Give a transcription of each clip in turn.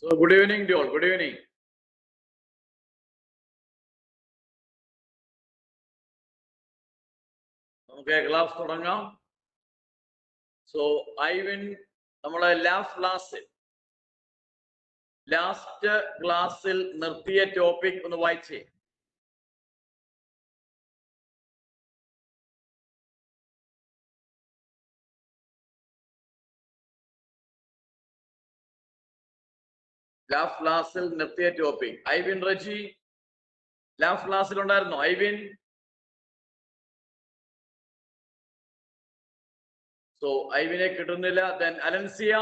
So good evening to all. Good evening. Okay, class തുടങ്ങാം. So Ivan നമ്മളെ last ക്ലാസ്സിൽ നിർത്തിയ ടോപ്പിക് ഒന്ന് വായിച്ചേ. ലാസ്റ്റ് ക്ലാസ്സിൽ നിർത്തിയ ടോപ്പിക് ഐവിൻ റജി ലാസ്റ്റ് ക്ലാസ്സിൽ ഉണ്ടായിരുന്നോ? ഐവിൻ? സോ ഐവിനെ കിട്ടുന്നില്ല. ദെൻ അലൻസിയ,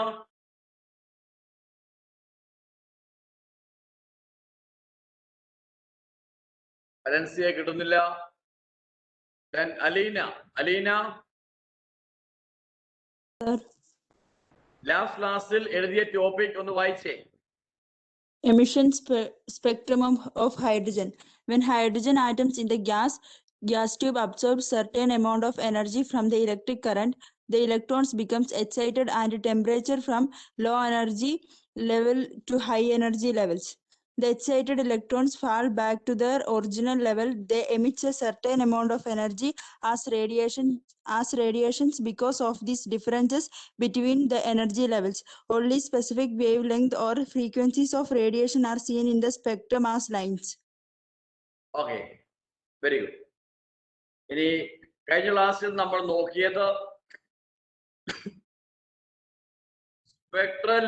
അലൻസിയെ കിട്ടുന്നില്ല. ദെൻ അലീന, ലാസ്റ്റ് ക്ലാസ്സിൽ എഴുതിയ ടോപ്പിക് ഒന്ന് വായിച്ചേ. Emission spectrum of hydrogen. When hydrogen atoms in the gas tube absorb certain amount of energy from the electric current, the electrons becomes excited and temperature from low energy level to high energy levels. The excited electrons fall back to their original level. They emit a certain amount of energy as radiations. Because of these differences between the energy levels, only specific wavelength or frequencies of radiation are seen in the spectrum as lines. Okay, very good. ഇനി കഴിഞ്ഞ ക്ലാസ്സിൽ നമ്മൾ നോക്കിയത് spectral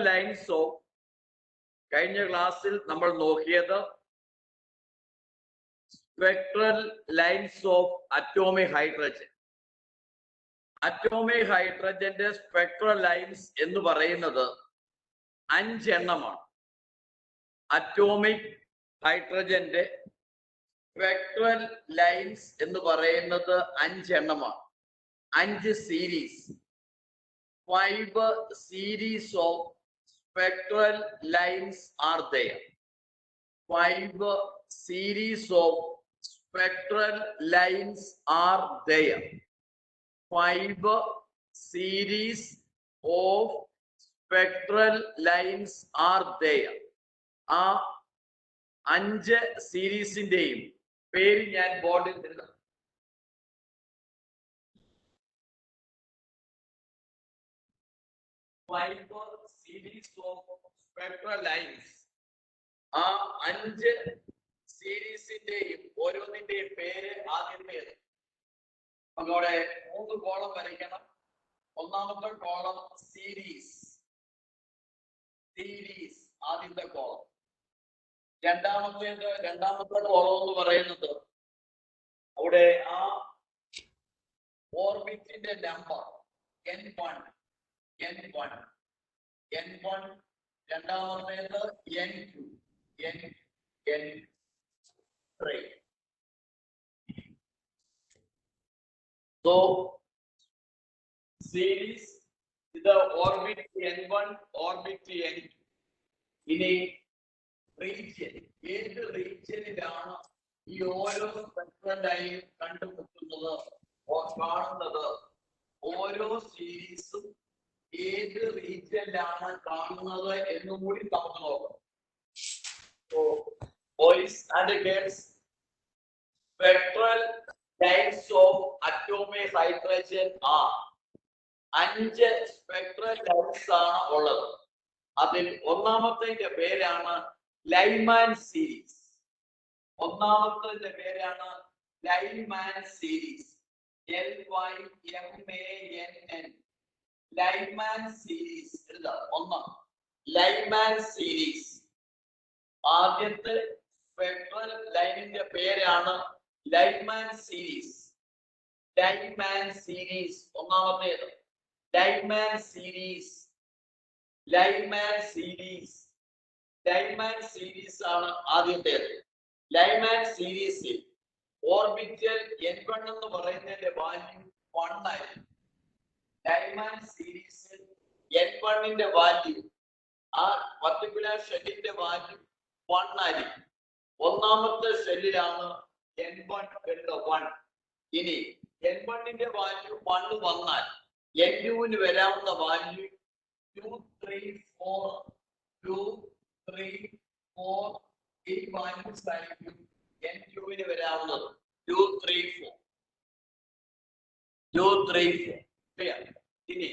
lines of atomic hydrogen. Atomic ഹൈഡ്രജന്റെ spectral lines എന്ന് പറയുന്നത് 5 എണ്ണമാണ്. Atomic ഹൈഡ്രജന്റെ സ്പെക്ട്രൽ ലൈൻസ് എന്ന് പറയുന്നത് 5 എണ്ണമാണ്. 5 series. 5 series of spectral lines are there. 5 series of spectral lines are there. 5 series of spectral lines are there. ആ 5 സീരീസിന്റെയും പേര് ഞാൻ ബോർഡിൽ എഴുതാം. Series of spectral lines. ആ 5 സീരീസിന്റെയും ഓരോന്നിന്റെയും പേര് ആദ്യം എഴുതാം. അവിടെ 3 കോളം വരയ്ക്കണം. ഒന്നാമത്തെ കോളം സീരീസ്, ആദ്യത്തെ കോളം. രണ്ടാമത്തെ കോളം എന്ന് പറയുന്നത് അവിടെ ആ ഓർബിറ്റിന്റെ നമ്പർ n1, രണ്ടാമത്തേത് n2, n3. So series ഇത് ഓർബിറ്റ് n1, ഓർബിറ്റ് n2. ഇനി റീജിയൻ, ഏത് റീജിയനിലാണ് ഈ ഓരോ സ്പെക്ട്രൽ ലൈൻ കണ്ടുമുട്ടുന്നത് കാണുന്നത്? ഓരോ സീരീസും ഏത് റീജിയനിലാണ് കാണുന്നത് എന്നും കൂടി നമുക്ക് നോക്കാം. Boys and girls, spectral lines of atomic hydrogen are 5 spectral lines ആണ് ഉള്ളത്. അതിൽ ഒന്നാമത്തെ പേരാണ് Lyman series. Lyman series. LYMANN. Lyman series എഴുതാം. Lyman series. ആദ്യത്തെ സ്പെക്ട്രൽ ലൈനിന്റെ പേരാണ് ലൈമാൻ സീരീസ്. ഒന്നാമത്തേത് ലൈമാൻ സീരീസ് ആണ് ആദ്യത്തേത്. ലൈമാൻ സീരീസിൽ ഓർബിറ്റൽ n1 എന്ന് പറയുന്നതിന്റെ വാല്യൂ 1 ആയിരിക്കും. ലൈമാൻ സീരീസിൽ n1ന്റെ വാല്യൂ, ആ പർട്ടിക്കുലർ ഷെല്ലിന്റെ വാല്യൂ 1 ആയിരിക്കും. ഒന്നാമത്തെ ഷെല്ലിലാണ് n1 1. ഇനി n1ന്റെ വാല്യൂ 1 വന്നാൽ n2ന് വരാവുന്ന വാല്യൂ 2, 3, 4, 2, 3, 4 ഈ വാല്യൂസ് ആയിരിക്കും N2 ന് വരാവുന്നത്. 2, 3, 4. 2, 3, 4. Clear? ഇനി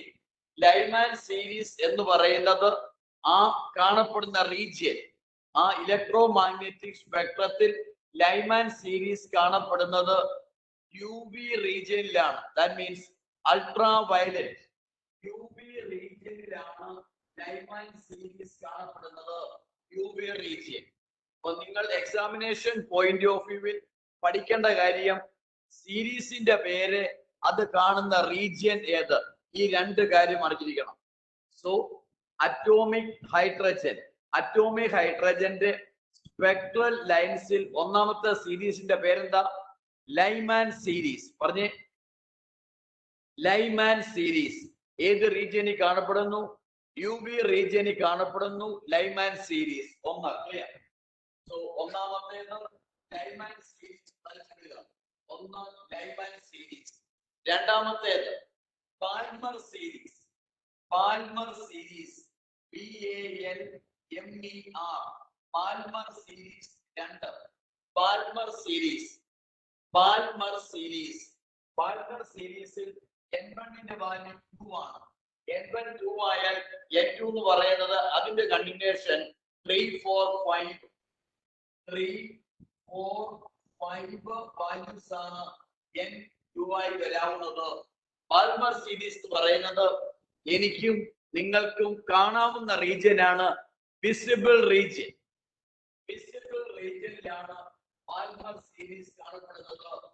ലൈമാൻ സീരീസ് എന്ന് പറയുന്നത് ആ കാണപ്പെടുന്ന റീജിയൻ, ആ ഇലക്ട്രോ മാഗ്നറ്റിക് സ്പെക്ട്രത്തിൽ ലൈമാൻ സീരീസ് കാണപ്പെടുന്നത് UV റീജിയനിലാണ്. That means ultraviolet UV റീജിയനിലാണ് ലൈമാൻ സീരീസ് കാണപ്പെടുന്നത്. UV region. അപ്പൊ നിങ്ങൾ എക്സാമിനേഷൻ പോയിന്റ് ഓഫ് വ്യൂവിൽ പഠിക്കേണ്ട കാര്യം സീരീസിന്റെ പേര്, അത് കാണുന്ന റീജിയൻ ഏത്, ഈ രണ്ട് കാര്യം അറിഞ്ഞിരിക്കണം. സോ അറ്റോമിക് ഹൈഡ്രജന്റെ സ്പെക്ട്രൽ ലൈൻസിൽ ഒന്നാമത്തെ സീരീസിന്റെ പേരെന്താ? Lyman series. പറഞ്ഞേ, ലൈമാൻ സീരീസ് ഏത് റീജിയനിൽ കാണപ്പെടുന്നു? UV റീജിയനിൽ കാണപ്പെടുന്നു ലൈമാൻ സീരീസ്. ഒന്ന് ക്ലിയർ. സോ ഒന്നാമത്തേത് ലൈമാൻ സീരീസ്. ഒന്ന് ലൈമാൻ സീരീസ്. രണ്ടാമത്തേത് Palmer series. Palmer series PALMER. Palmer series. രണ്ട് Palmer series. Palmer series. Palmer സീരീസിൽ N1 വാല്യൂ 2 ആണ്. N1 2 ആയാൽ N2 എന്ന് പറയുന്നത് അതിന്റെ കണ്ടിന്യൂഷൻ 3, 4, 5. 3, 4, 5 വാല്യൂസ് ആണ് N2 ആയി വരാവുന്നത്. പാൽമർ സീരീസ് എന്ന് പറയുന്നത് എനിക്കും നിങ്ങൾക്കും കാണാവുന്ന റീജിയൻ ആണ് വിസിബിൾ റീജിയൻ. വിസിബിൾ റീജിയനിലാണ് പാൽമർ സീരീസ് കാണപ്പെടുന്നത്.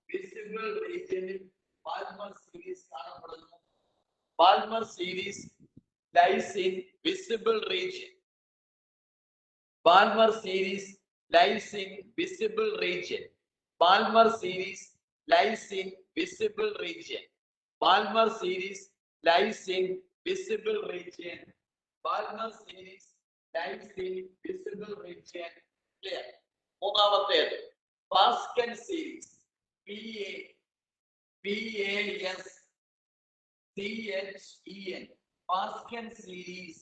വിസിബിൾ റീജിയനിൽ പാൽമർ സീരീസ് കാണപ്പെടുന്നു. Palmer series lies in visible region. Palmer series lies in visible region. Palmer series lies in visible region. Palmer series lies in visible region. Palmer series lies in visible region. Clear? മൂന്നാമത്തേത് Pascal series. PASCHEN. Pascal series.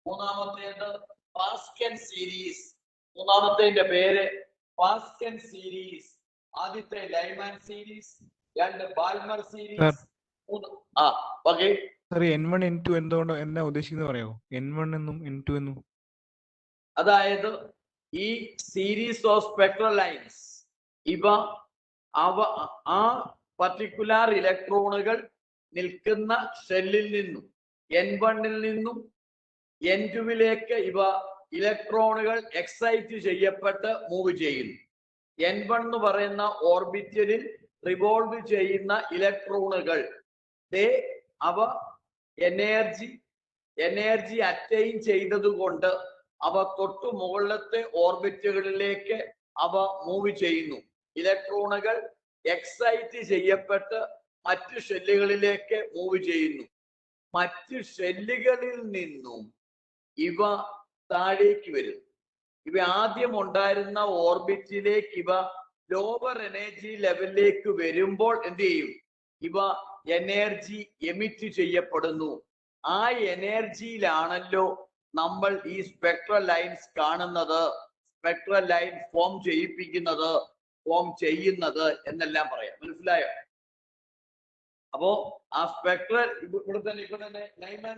മൂന്നാമത്തേത് Pascal series. മൂന്നാമത്തേന്റെ പേര് Pascal series. ആദ്യത്തെ Lyman series, രണ്ട് Palmer series. Okay sir, N1 N2 എന്തുകൊണ്ട് എന്നാ ഉദ്ദേശിക്കുന്നത് പറയാമോ? N1 എന്നും N2 എന്നും. അതായത് ഈ സീരീസ് ഓഫ് സ്പെക്ട്രൽ ലൈൻസ്, ഇവ ആ പർട്ടിക്കുലർ ഇലക്ട്രോണുകൾ നിൽക്കുന്ന ഷെല്ലിൽ നിന്നും N1 നിന്നും N2 ഇവ ഇലക്ട്രോണുകൾ എക്സൈറ്റ് ചെയ്യപ്പെട്ട് മൂവ് ചെയ്യുന്നു. N1 എന്ന് പറയുന്ന ഓർബിറ്റലിൽ റിവോൾവ് ചെയ്യുന്ന ഇലക്ട്രോണുകൾ അവ എനർജി അറ്റൈൻ ചെയ്തതുകൊണ്ട് അവ തൊട്ടു മുകളിലത്തെ ഓർബിറ്റുകളിലേക്ക് അവ മൂവ് ചെയ്യുന്നു. ഇലക്ട്രോണുകൾ എക്സൈറ്റ് ചെയ്യപ്പെട്ട് മറ്റു ഷെല്ലുകളിലേക്ക് മൂവ് ചെയ്യുന്നു. മറ്റു ഷെല്ലുകളിൽ നിന്നും ഇവ താഴേക്ക് വരും. ഇവ ആദ്യം ഉണ്ടായിരുന്ന ഓർബിറ്റിലേക്ക് ഇവ ലോവർ എനർജി ലെവലിലേക്ക് വരുമ്പോൾ എന്ത് ചെയ്യും? ഇവ എനർജി എമിറ്റ് ചെയ്യപ്പെടുന്നു. ആ എനർജിയിലാണല്ലോ നമ്മൾ ഈ സ്പെക്ട്രൽ ലൈൻസ് കാണുന്നത്, സ്പെക്ട്രൽ ലൈൻ ഫോം ചെയ്യുന്നത് എന്നെല്ലാം പറയാം. മനസ്സിലായോ? അപ്പോ ആ സ്പെക്ട്രൽ ഇവിടെ തന്നെ ലൈമാൻ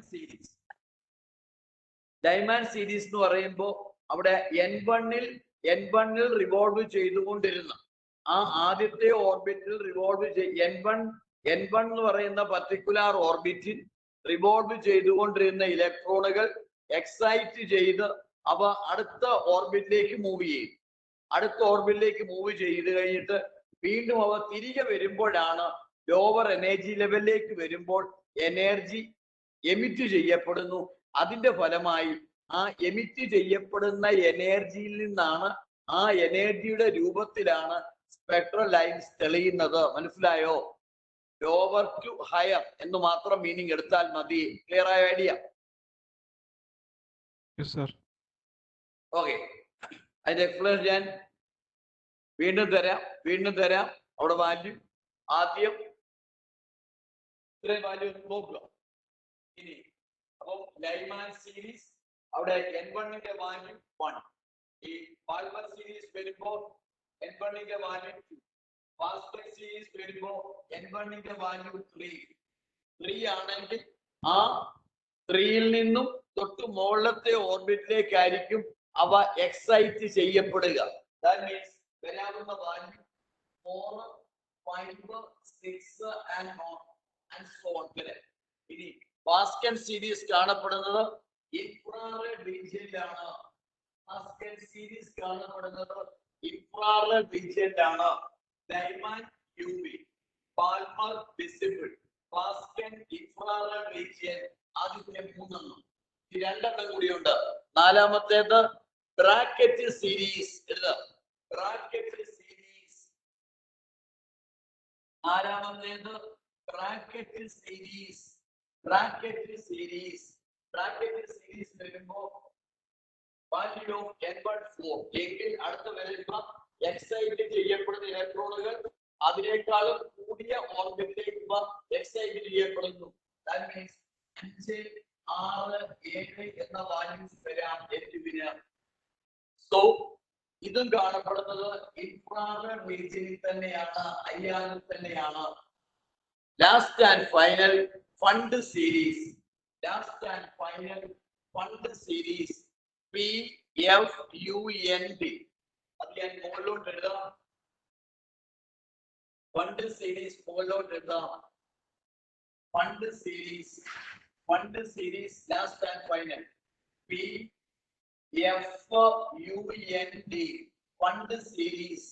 സീരീസ് എന്ന് പറയുമ്പോൾ അവിടെ N1 റിവോൾവ് ചെയ്തുകൊണ്ടിരുന്ന ആ ആദ്യത്തെ ഓർബിറ്റിൽ റിവോൾവ് N1 എന്ന് പറയുന്ന പർട്ടിക്കുലർ ഓർബിറ്റിൽ റിവോൾവ് ചെയ്തുകൊണ്ടിരുന്ന ഇലക്ട്രോണുകൾ എക്സൈറ്റ് ചെയ്ത് അവ അടുത്ത ഓർബിറ്റിലേക്ക് മൂവ് ചെയ്യും. അടുത്ത ഓർബിറ്റിലേക്ക് മൂവ് ചെയ്ത് കഴിഞ്ഞിട്ട് വീണ്ടും അവ തിരികെ വരുമ്പോഴാണ് ലോവർ എനർജി ലെവലിലേക്ക് വരുമ്പോൾ എനർജി എമിറ്റ് ചെയ്യപ്പെടുന്നു. അതിന്റെ ഫലമായി ആ എമിറ്റ് ചെയ്യപ്പെടുന്ന എനർജിയിൽ നിന്നാണ്, ആ എനർജിയുടെ രൂപത്തിലാണ് സ്പെക്ട്രൽ ലൈൻസ് തെളിയുന്നത്. മനസ്സിലായോ? ലോവർ ടു ഹയർ എന്ന് മാത്രം മീനിങ് എടുത്താൽ മതി. ക്ലിയർ ആയ ഐഡിയ? ഓക്കെ, അതിന്റെ എക്സ്പ്ലനേഷൻ ഞാൻ വീണ്ടും തരാം. അവിടെ വാല്യൂ ആദ്യം ഇത്രയും വാല്യൂ നോക്കുക. ഇനി അപ്പം ലൈമാൻ സീരീസ് അവിടെ N1ന്റെ വാല്യൂ 1. ഈ പാൽമർ സീരീസ് വരുമ്പോ N1ന്റെ വാല്യൂ 2. ഫാസ്റ്റ് സീരീസ് വരുമ്പോ N1ന്റെ വാല്യൂ 3 ആണെങ്കിൽ ആ 3യിൽ നിന്നും തൊട്ട് മുകളിലത്തെ ഓർബിറ്റിലേക്കായിരിക്കും അവ എക്സൈറ്റ് ചെയ്യപ്പെടുക. ദാറ്റ് മീൻസ് വരാവുന്ന വാല്യൂ 4, 5, 6 and so on. ഇനി പാസ്കൽ സീരീസ് കാണപ്പെടുന്നത് ഇൻഫ്രാറെഡ് റീജിയനിലാണ്. പാസ്കൽ സീരീസ് കാണപ്പെടുന്നത് ഇൻഫ്രാറെഡ് റീജിയനിലാണ്. Lyman UV, Palmer visible, Pascal infrared region. ആദ്യത്തെ 3 ഈ 2 കൂടിയുണ്ട്. നാലാമത്തേത് ബ്രാക്കറ്റ് സീരീസ്. Brackett series. നാലാമത്തേത് Brackett series. Brackett series. Brackett series വരുമ്പോ വാല്യൂ ഓഫ് N14 എങ്കിൽ അടുത്ത് വരുന്ന എക്സൈറ്റ് ചെയ്യപ്പെടുന്ന ഇലക്ട്രോണുകൾ അതിനേക്കാളും കൂടിയ ഓർബിറ്റിലേക്ക് എക്സൈറ്റ് ചെയ്യപ്പെടുന്നു. ദാറ്റ് മീൻസ് 5, 6, 7 എന്ന വാല്യൂസ് വരാം N2-ന്. സോ ഇതും കാണപ്പെടുന്നത് ഇൻഫ്രാറെഡ് റീജിയനിൽ തന്നെയാണ്, IR തന്നെയാണ്. Last and final fund series. Last and final fund series PFUND. അത് ഞാൻ മുകളിലോട്ട് എഴുതാം. ഫണ്ട് സീരീസ് മുകളിലോട്ട് എഴുതാം. Fund series. Pfund series last and final PFUND. Fund series.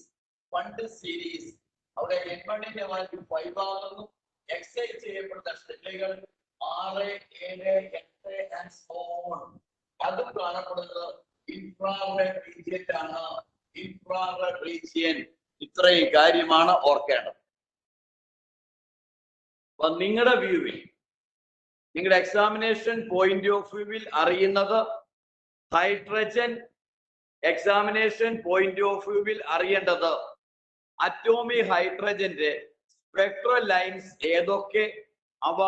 Pfund series. അവിടെ N1ന്റെ വാല്യൂ 5 ആകുന്നു. എക്സൈറ്റ് ചെയ്യപ്പെടുന്ന സ്റ്റെല്ലുകൾ 6, 7, 8 and so on. അതും കാണപ്പെടുന്നത് ഇൻഫ്രാറെഡ് റീജിയനിലാണ്. Infrared region. ഇത്രയും കാര്യമാണ് ഓർക്കേണ്ടത്. അപ്പൊ നിങ്ങളുടെ വ്യൂവിൽ, നിങ്ങളുടെ എക്സാമിനേഷൻ പോയിന്റ് ഓഫ് വ്യൂവിൽ അറിയുന്നത് ഹൈഡ്രജൻ, എക്സാമിനേഷൻ പോയിന്റ് ഓഫ് വ്യൂവിൽ അറിയേണ്ടത് അറ്റോമിക് ഹൈഡ്രജന്റെ സ്പെക്ട്രൽ ലൈൻസ് ഏതൊക്കെ, അവ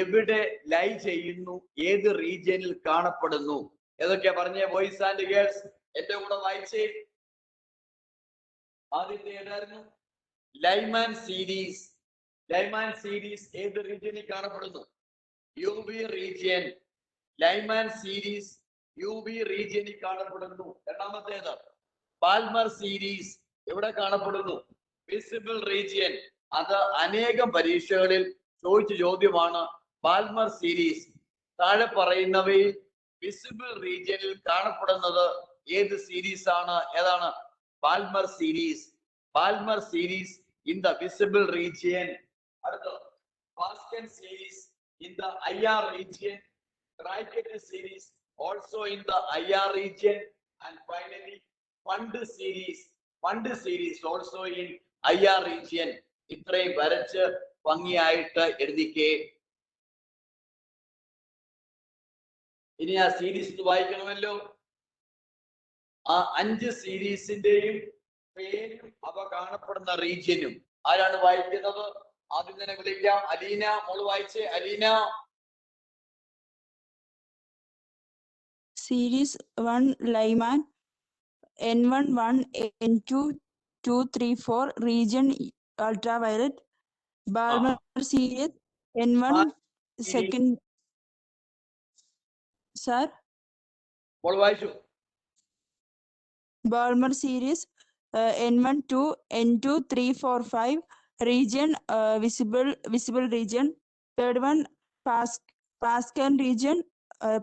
എവിടെ ലൈ ചെയ്യുന്നു, ഏത് റീജിയനിൽ കാണപ്പെടുന്നു, ഏതൊക്കെ പറഞ്ഞേ ബോയ്സ് ആൻഡ് ഗേൾസ്. എന്റെ കൂടെ വായിച്ചേ. ആദ്യത്തെ ഏതായിരുന്നു? Lyman series. ലൈമാൻ സീരീസ് ഏത് റീജിയനിൽ കാണപ്പെടുന്നു? UV region. Lyman series UV റീജിയനിൽ കാണപ്പെടുന്നു. രണ്ടാമത്തേത് പാൽമർ സീരീസ് എവിടെ കാണപ്പെടുന്നു? Visible region. അത് അനേകം പരീക്ഷകളിൽ ചോദിച്ച ചോദ്യമാണ്. പാൽമർ സീരീസ് താഴെ പറയുന്നവയിൽ വിസിബിൾ റീജിയനിൽ കാണപ്പെടുന്നത് ഏത് സീരീസ് ആണ്? ഏതാണ്? Palmer series. Palmer series in the visible region. അടുത്തത് Pascal series in the IR region. Bracket series also in the IR region. And finally fund series. Fund series also in IR region. ഇത്രയും വരച്ച് ഭംഗിയായിട്ട് എഴുതിക്കേ. ഇനി ആ series വായിക്കണമല്ലോ. ആ 5 സീരീസിന്റെയും പേരും അവ കാണപ്പെടുന്ന റീജിയനും ആരാണ് വായിക്കുന്നത്? ആദ്യം തന്നെ വിളിക്കാം. അലീന മോള് വായിച്ചേ. Aleena. Series 1 Lyman, N1 N2 2 3 4 region ultraviolet. Balmer series N1 second. Sir, മോള് വായിച്ചു. Balmer series N1 2 N2 3 4 5 region visible region. Third one Pascan region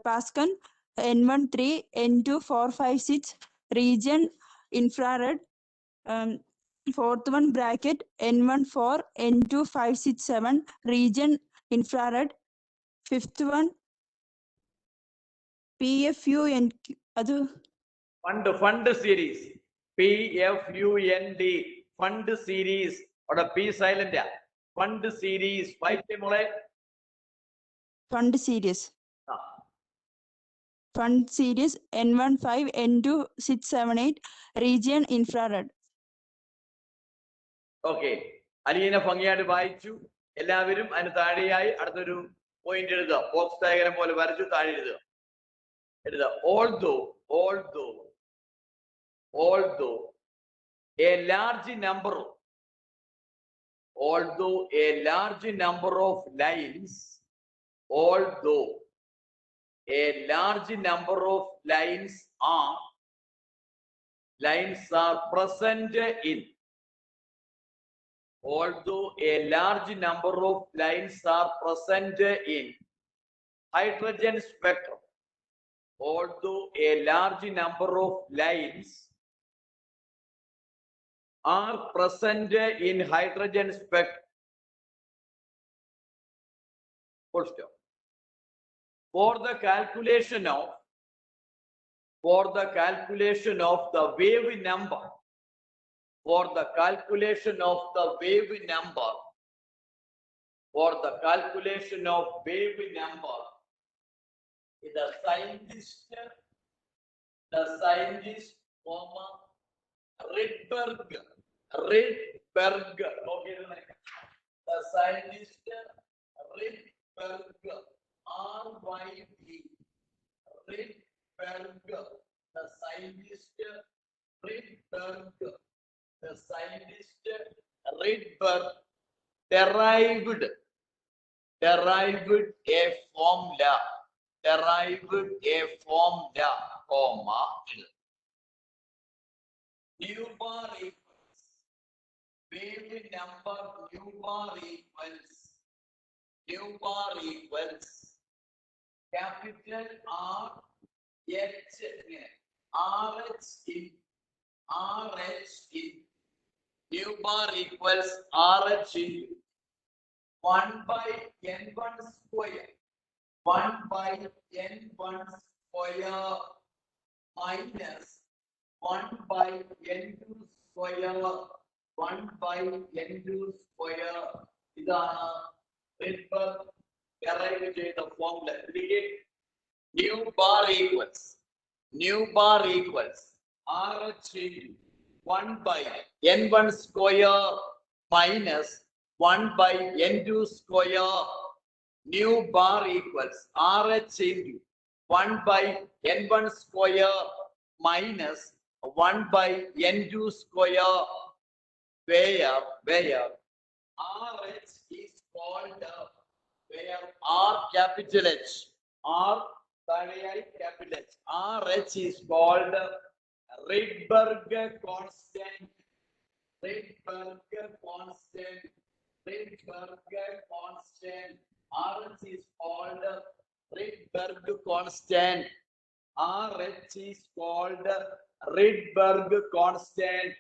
Pascan N1 3 N2 4 5 6 region infrared. Fourth one bracket N1 4 N2 5 6 7 region infrared. Fifth one PFUND. adu fund series PFUND. Fund series. അവിടെ P silent. Fund series വായിച്ചേ മോളെ. fund series. Fund series N1 5 N2 6 7 8 region infrared. Okay. Aleena ഭംഗിയായിട്ട് വായിച്ചു. എല്ലാവരും അതിന് താഴെയായി അടുത്തൊരു point എഴുതുക. ബോക്സ് ഡയഗ്രം പോലെ വരച്ചു താഴെ എഴുതുക. although a large number of lines are present in hydrogen spectrum, although a large number of lines are present in hydrogen spectrum. Full stop. For the calculation of the wave number, the scientist, comma, Rydberg, okay, the scientist Rydberg, R-Y-D, Rydberg, the scientist Rydberg derived a formula, comma, nu bar equals wave number, nu bar equals capital R H in nu bar equals RH in 1 by N1 square, 1 by N1 square minus 1 by N2 square, 1 by N2 square. ഇതാണ് Rydberg derive ചെയ്ത formula. Nu bar equals RH into 1 by N1 square minus 1 by N2 square. Nu bar equals RH into 1 by N1 square minus 1 by N2 square, where RH is called, where R capital H, R capital H, RH is called Rydberg constant, RH is called Rydberg constant, RH is called Rydberg constant,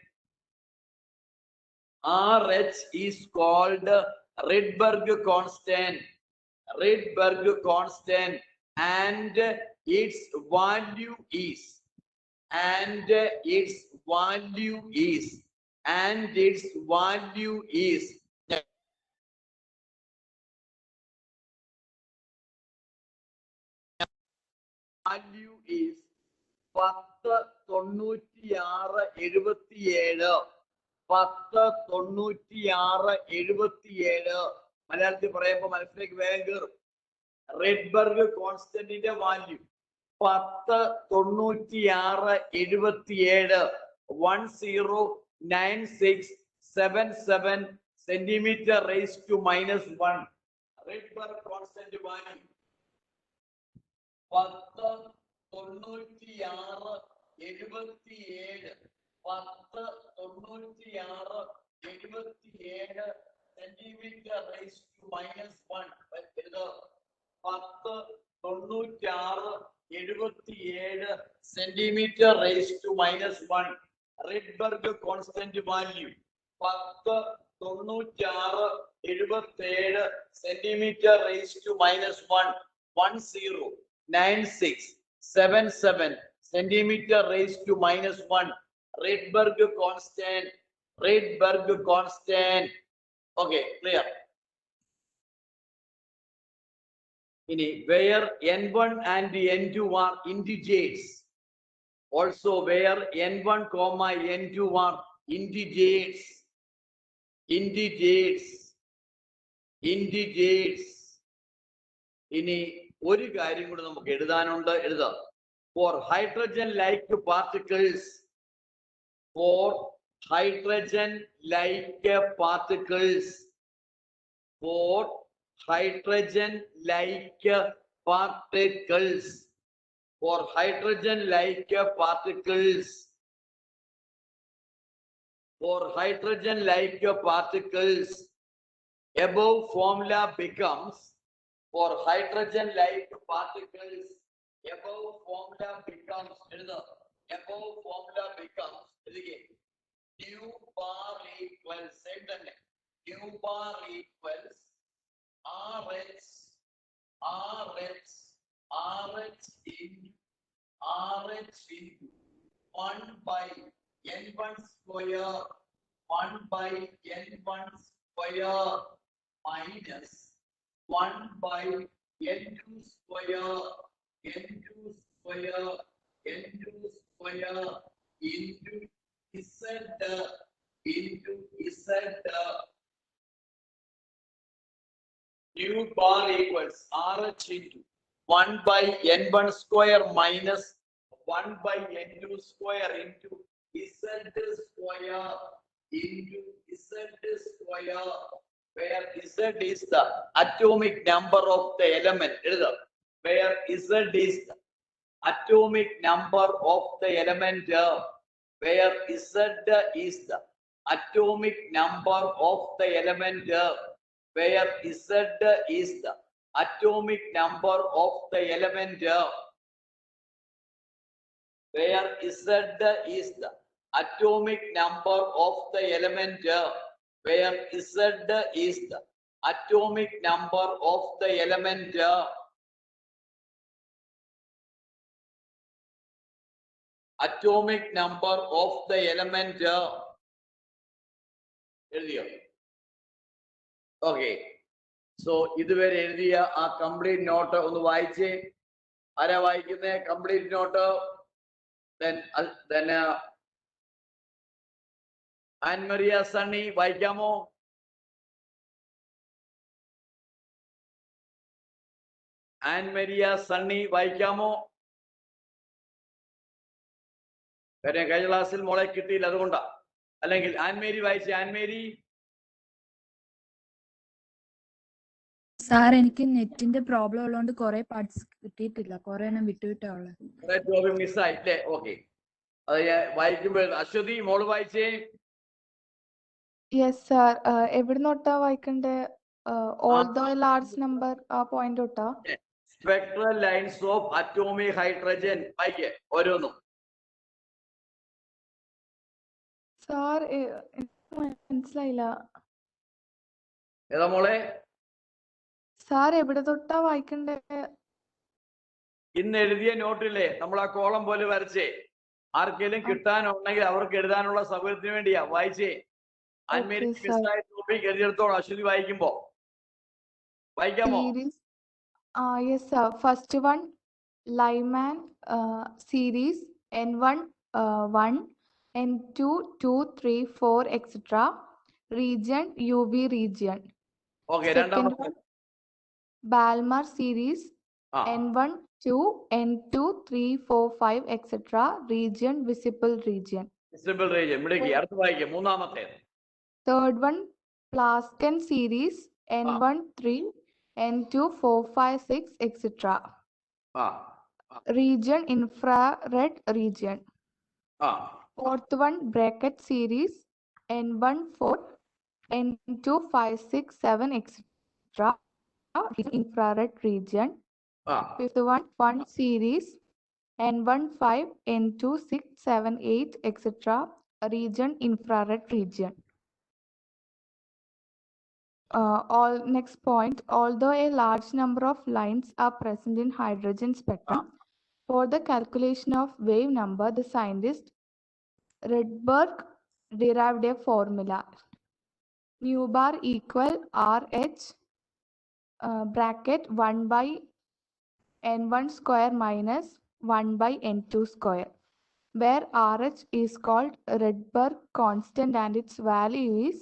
RH is called Rydberg constant, and its value is, value is 109677 മലയാളത്തിൽ പറയുമ്പോൾ മനസ്സിലേക്ക് വേഗം കയറും. Rydberg കോൺസ്റ്റന്റിന്റെ value 109677 109677 centimetre raise to -1. Rydberg constant value 109677 centimetre raise to -1. 109677 centimetre raise to -1. Rydberg constant value 109677 centimetre raise to -1. 109677 centimetre raise to -1. Rydberg constant. Okay, clear. Ini where N1 and N2 are integers, also where N1 comma N2 are integers. ഇനി ഒരു കാര്യം കൂടെ നമുക്ക് എഴുതാനുണ്ട്, എഴുതാം. for hydrogen-like particles, for hydrogen-like particles, for hydrogen-like particles, for hydrogen-like particles, for hydrogen-like particles, above formula becomes, for hydrogen-like particles, above formula becomes, above formula becomes, nu bar equals, same തന്നെ, nu bar equals RH into 1 by n1 square, 1 by n1 square minus 1 by n2 square, n2 square, n2 square into Z into Z. Nu bar equals RH into 1 by n1 square minus 1 by n2 square into Z square into Z square, where Z is the atomic number of the element. Where Z is the atomic number of the element. Where Z is the atomic number of the element. Where Z is the atomic number of the element. Where Z is the atomic number of the element. Where Z is the atomic number of the element. Atomic number of the element. Okay. So ഇതുവരെ എഴുതിയ ആ complete not ഒന്ന് വായിച്ചേ. ആരാ വായിക്കുന്നേ complete note? Then Anne Maria Sunny വായിക്കാമോ? Anne Maria Sunny വായിക്കാമോ? കാര്യം കഴിഞ്ഞ ക്ലാസ്സിൽ മോളെ കിട്ടിയില്ല, അതുകൊണ്ടാ. അല്ലെങ്കിൽ ആൻമേരി വായിച്ചേ. ആൻമേരി. സാർ, എനിക്ക് നെറ്റിന്റെ പ്രോബ്ലം ഉള്ളതുകൊണ്ട് കുറെ പാർട്സ് കിട്ടിയിട്ടില്ല, കുറെ എണ്ണം വിട്ടുവിട്ടാ ഉള്ളത്. മിസ്സായില്ലേ? ഓക്കെ, അത് വായിക്കുമ്പോൾ അശ്വതി മോള് വായിച്ചേ. Yes sir. എവിടുന്നൊട്ടാ വായിക്കണ്ടേ? ഓൾദോ ലാർജ് നമ്പർ ആ പോയിന്റ് തൊട്ടാ? Spectral lines of atomic hydrogen വായിക്കേ ഓരോന്നും. സാർ മനസ്സിലായില്ല. ഏതാ മോളെ? സാർ എവിടെ തൊട്ടാ വായിക്കണ്ടേ? ഇന്ന് എഴുതിയ നോട്ടില്ലേ, നമ്മൾ ആ കോളം പോലെ വരച്ചേ. ആർക്കെങ്കിലും കിട്ടാനുണ്ടെങ്കിൽ അവർക്ക് എഴുതാനുള്ള സൗകര്യത്തിന് വേണ്ടിയാ വായിച്ചേ. ടോപ്പിക് എഴുതിയെടുത്തോളൂ അശ്വതി വായിക്കുമ്പോ. വായിക്കാമോ? Yes sir. First one Lyman series N1 1, N2 2, 3, 4 etc. Region UV region. Okay, second one Balmer series N1 2, N2 3, 4, 5 etc. Region visible region. Visible region. അടുത്ത വായിക്കാം മൂന്നാമത്തെ. Third one Plasken series N1 3, N2 4, 5, 6 etc. Region infrared region. Fourth one bracket series N1 4, N2 5, 6, 7 etc. Infrared region. Fifth one series N1 5, N2 6, 7, 8 etc. Region infrared region. Next point, although a large number of lines are present in hydrogen spectrum, for the calculation of wave number, the scientist Rydberg derived a formula. Nu bar equal RH bracket 1 by N1 square minus 1 by N2 square, where RH is called Rydberg constant and its value is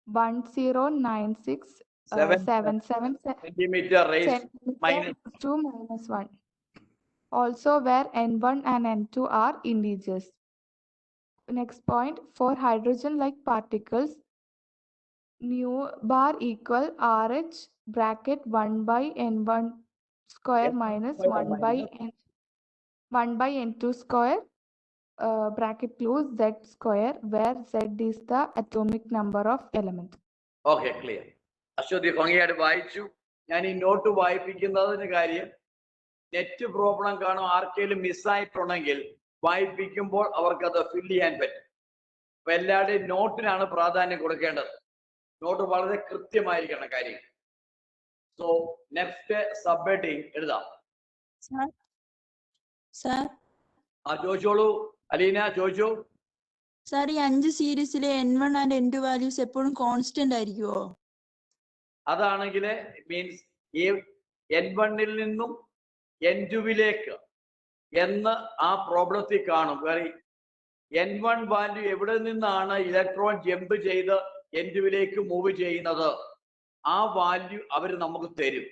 109677 centimeter raised minus 2 minus 1. also where N1 and N2 are integers. Next point, for hydrogen-like particles, nu bar equal RH bracket 1 by N1 square minus 1 by N2 square bracket close Z square, where Z is the atomic number of element. Okay, clear. Aswathy ഭംഗിയായിട്ട് വായിച്ചു. ഞാൻ ഈ not വായിപ്പിക്കുന്നതിന് കാര്യം, net problem കാണും ആർക്കെങ്കിലും മിസ്സായിട്ടുണ്ടെങ്കിൽ വായിപ്പിക്കുമ്പോൾ അവർക്കത് fill ചെയ്യാൻ പറ്റും. അപ്പൊ എല്ലാവരുടെയും നോട്ടിനാണ് പ്രാധാന്യം കൊടുക്കേണ്ടത്. നോട്ട് വളരെ കൃത്യമായിരിക്കണം കാര്യം. സോ നെക്സ്റ്റ് സബ് ഹെഡിങ് എഴുതാം. Sir, ആ ചോദിച്ചോളൂ അലീന, ചോദിച്ചു. sir, ഈ 5 സീരീസിലെ N1 and N2 വാല്യൂസ് എപ്പോഴും കോൺസ്റ്റന്റ് ആയിരിക്കുമോ? അതാണെങ്കിൽ മീൻസ് ഈ N1 നിന്നും N2 എന്ന് ആ പ്രോബ്ലത്തിൽ കാണും. N1 വാല്യൂ എവിടെ നിന്നാണ് ഇലക്ട്രോൺ ജമ്പ് ചെയ്ത് N2 മൂവ് ചെയ്യുന്നത്, ആ വാല്യൂ അവർ നമുക്ക് തരും.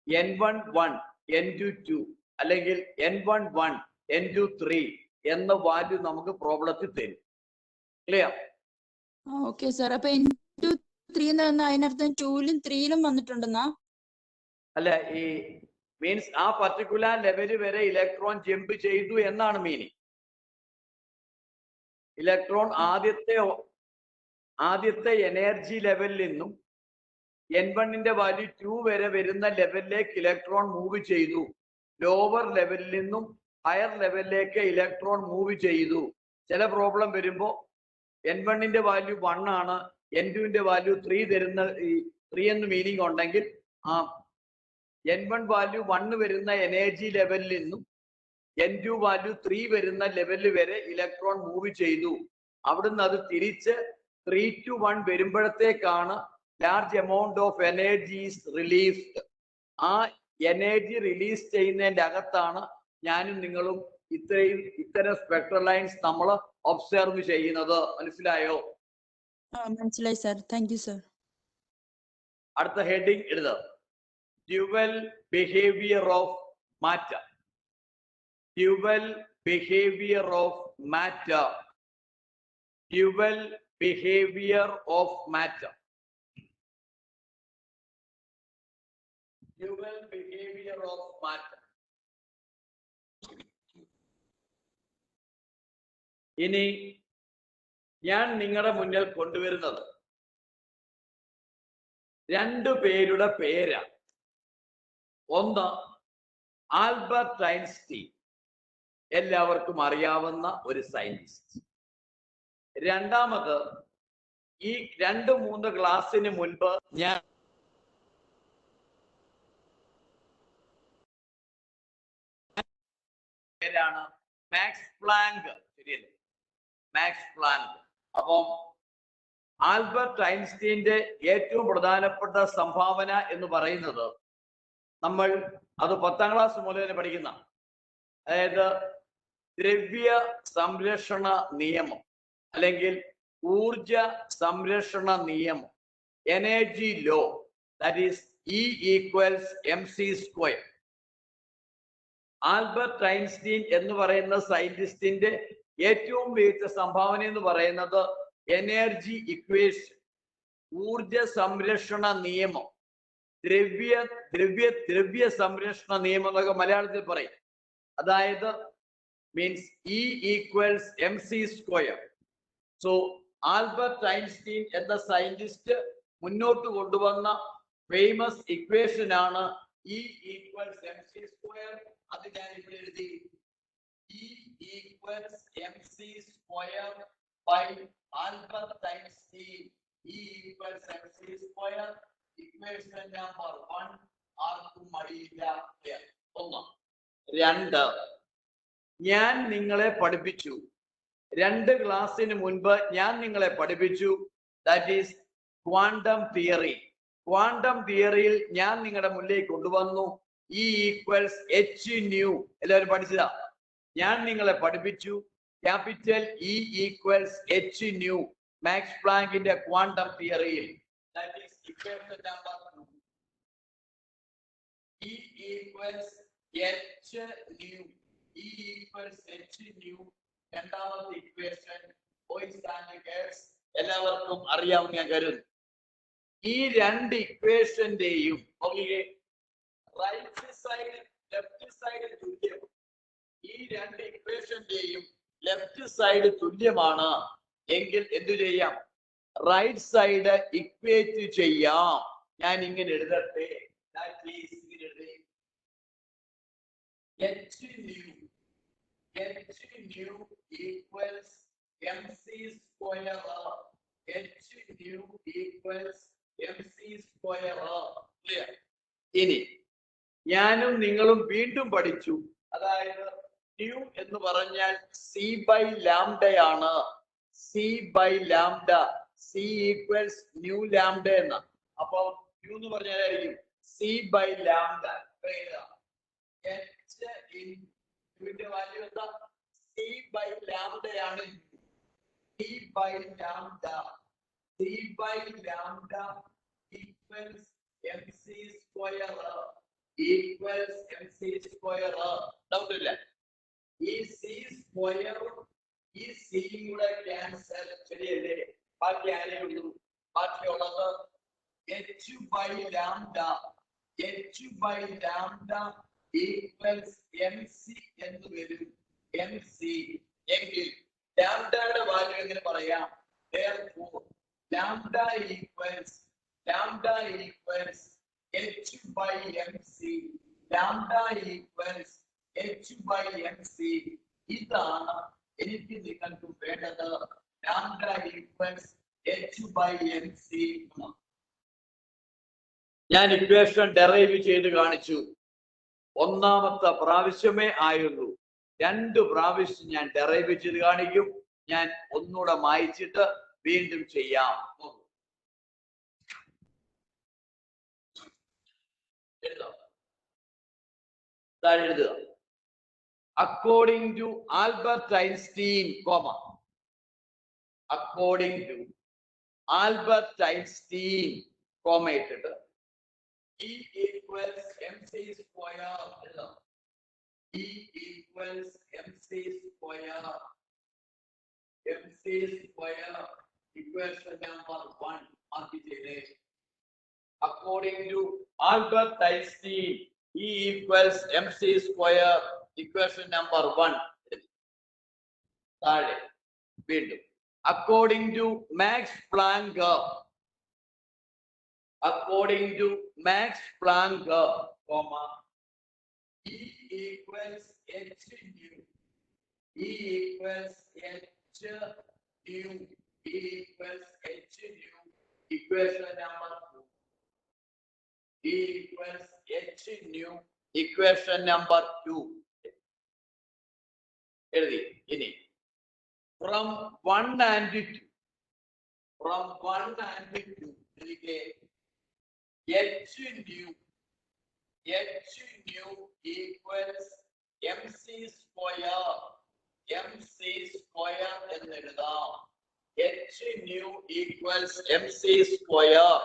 N1 1, N2 2 അല്ലെങ്കിൽ N1 1, N2 3 എന്ന വാല്യൂ നമുക്ക് പ്രോബ്ലത്തിൽ തരും. ക്ലിയർ? Okay sir. അപ്പൊ N2 3 എന്ന് അതിനർത്ഥം 2ലും 3ലും വന്നിട്ടുണ്ടെന്നാ? അല്ല, ഈ മീൻസ് ആ പർട്ടിക്കുലർ ലെവല് വരെ ഇലക്ട്രോൺ ജമ്പ് ചെയ്തു എന്നാണ് മീനിങ്. ഇലക്ട്രോൺ ആദ്യത്തെ എനർജി ലെവലിൽ നിന്നും N1 വാല്യൂ 2 വരെ വരുന്ന ലെവലിലേക്ക് ഇലക്ട്രോൺ മൂവ് ചെയ്തു. ലോവർ ലെവലിൽ നിന്നും ഹയർ ലെവലിലേക്ക് ഇലക്ട്രോൺ മൂവ് ചെയ്തു. ചില പ്രോബ്ലം വരുമ്പോ N1 വാല്യൂ 1 ആണ്, N2 വാല്യൂ 3 തരുന്ന 3 എന്ന് മീനിങ് ഉണ്ടെങ്കിൽ ആ N1 വാല്യൂ 1 വരുന്ന എനർജി ലെവലിൽ നിന്നും N2 വാല്യൂ 3 വരുന്ന ലെവലിൽ വരെ ഇലക്ട്രോൺ മൂവ് ചെയ്തു. അവിടുന്ന് അത് തിരിച്ച് 3 to 1 വരുമ്പോഴത്തേക്കാണ് large amount of energy released. ആ എനർജി റിലീസ് ചെയ്യുന്നതിന്റെ അകത്താണ് ഞാനും നിങ്ങളും ഇത്തരം സ്പെക്ട്രൽ ലൈൻസ് നമ്മൾ ഒബ്സർവ് ചെയ്യുന്നത്. മനസ്സിലായോ? മനസ്സിലായി സാർ. Thank you sir. അടുത്ത ഹെഡിങ് എഴുതാം. Dual behaviour of matter. Dual behavior of matter. Dual behavior of matter. Dual behavior of matter. ഇനി ഞാൻ നിങ്ങളുടെ മുന്നിൽ കൊണ്ടുവരുന്നത് രണ്ടു പേരുടെ പേരാണ്. ഒന്ന് ആൽബർട്ട് ഐൻസ്റ്റീൻ, എല്ലാവർക്കും അറിയാവുന്ന ഒരു സയന്റിസ്റ്റ്. രണ്ടാമത് ഈ 2-3 ക്ലാസ്സിന് മുൻപ് ഞാൻ പേരാണ് മാക്സ് പ്ലാങ്ക്. ശരിയല്ലേ? Max Planck. അപ്പം ആൽബർട്ട് ഐൻസ്റ്റീന്റെ ഏറ്റവും പ്രധാനപ്പെട്ട സംഭാവന എന്ന് പറയുന്നത് നമ്മൾ അത് 10ാം ക്ലാസ് മുതൽ തന്നെ പഠിക്കുന്ന, അതായത് ദ്രവ്യ സംരക്ഷണ നിയമം അല്ലെങ്കിൽ ഊർജ സംരക്ഷണ നിയമം, energy law, that is E=mc². Albert Einstein എന്ന് പറയുന്ന സയന്റിസ്റ്റിന്റെ ഏറ്റവും മികച്ച സംഭാവന എന്ന് പറയുന്നത് എനർജി ഇക്വേഷൻ, ഊർജ സംരക്ഷണ നിയമം, ദ്രവ്യ സംരക്ഷണ നിയമം എന്നൊക്കെ മലയാളത്തിൽ പറയും. അതായത് means E=mc². So Albert Einstein എന്ന സയന്റിസ്റ്റ് മുന്നോട്ട് കൊണ്ടുവന്ന ഫേമസ് ഇക്വേഷൻ ആണ് E=mc². അത് ഞാൻ ഇവിടെ എഴുതി. E=mc² by Albert Einstein. E=mc². Equation number 1 ആർക്കും മടിയില്ല. 1. 2, ഞാൻ നിങ്ങളെ പഠിപ്പിച്ചു, 2 ക്ലാസ്സിന് മുൻപ് ഞാൻ നിങ്ങളെ പഠിപ്പിച്ചു, that is quantum theory. Quantum തിയറിയിൽ ഞാൻ നിങ്ങളുടെ മുന്നിലേക്ക് കൊണ്ടുവന്നു E=hν. എല്ലാവരും പഠിച്ചതാ. ഞാൻ നിങ്ങളെ പഠിപ്പിച്ചു ക്യാപിറ്റൽ E=hν മാക്സ് പ്ലാങ്കിന്റെ ക്വാണ്ടം തിയറിയിൽ. That is equation number 2. H nu E equals H nu രണ്ടാമത്തെ ഇക്വേഷൻ ബോയ്സ് ആൻഡ് ഗേൾസ് എല്ലാവർക്കും അറിയാവുന്ന ഞാൻ കരുതുന്നു. ഈ രണ്ട് ഇക്വേഷന്റെയും റൈറ്റ് സൈഡ് ലെഫ്റ്റ് സൈഡ് തുല്യം. ഈ രണ്ട് ഇക്വേഷന്റെയും ലെഫ്റ്റ് സൈഡ് തുല്യമാണ് എങ്കിൽ എന്തു ചെയ്യാം? റൈറ്റ് സൈഡ് ഇക്വേറ്റ് ചെയ്യാം. ഞാൻ ഇങ്ങനെ എഴുതട്ടെ. ഇങ്ങനെ എഴുതി H nu equals MC square. H nu equals MC square. Clear? ഇനി ഞാനും നിങ്ങളും വീണ്ടും പഠിച്ചു. അതായത് nu എന്ന് പറഞ്ഞാൽ C by lambda ആണ്. C by lambda. C equals nu lambda എന്ന. അപ്പൊ nu എന്ന് പറഞ്ഞാലായിരിക്കും C by lambda. H in ന്റെ വാല്യൂ എന്താ? C by lambda ആണ്. C by lambda. C by lambda equals MC square. Equals MC square. Doubt ഇല്ല. ഈ C square ഈ C കൂടെ ക്യാൻസൽ ശരിയല്ലേ? ബാക്കി ആരെയുള്ളൂ? ബാക്കിയുള്ളത് H by lambda. H by lambda equals MC എന്ന് വരും. MC എങ്കിൽ ലാംഡയുടെ വാല്യൂ എങ്ങനെ പറയാം? Therefore lambda equals H by MC. Lambda equals H by MC. ഇതാണ് എനിക്ക് നിങ്ങൾക്ക് വേണ്ടത്. Lambda equals H by MC. ഞാൻ ഇക്വേഷൻ ഡെറൈവ് ചെയ്ത് കാണിച്ചു. ഒന്നാമത്തെ പ്രാവശ്യമേ ആയുള്ളൂ. 2 പ്രാവശ്യം ഞാൻ ഡെറൈവ് ചെയ്ത് കാണിക്കും. ഞാൻ ഒന്നുകൂടെ മായിച്ചിട്ട് വീണ്ടും ചെയ്യാം. എഴുതുക. According to Albert Einstein, according to Albert Einstein, ഇട്ടിട്ട് E equals MC square. E equals MC square. MC square. Equation number 1. According to Albert Einstein, E equals MC square. Equation number 1. According to Max Planck. According to Max Planck, E equals H nu. E equals H nu. E equals H nu. Equation number 2. E equals H nu. Equation number 2. Ini. From 1 and 2. From 1 and 2. H nu equals MC square. MC square എന്ന് എഴുതാം. H nu equals MC square.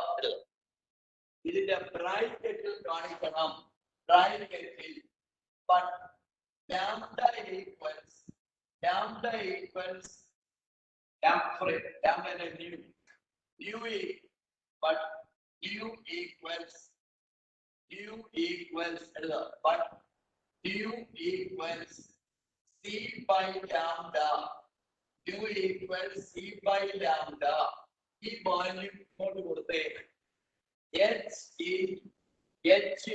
ഇതിന്റെ ബ്രാക്കറ്റിൽ കാണിക്കണം. ബ്രാക്കറ്റിൽ but lambda equals lambda nu but nu equals but nu equals C by lambda. Nu equals C by lambda. ഈ value ഇങ്ങോട്ട് കൊടുത്തേ. H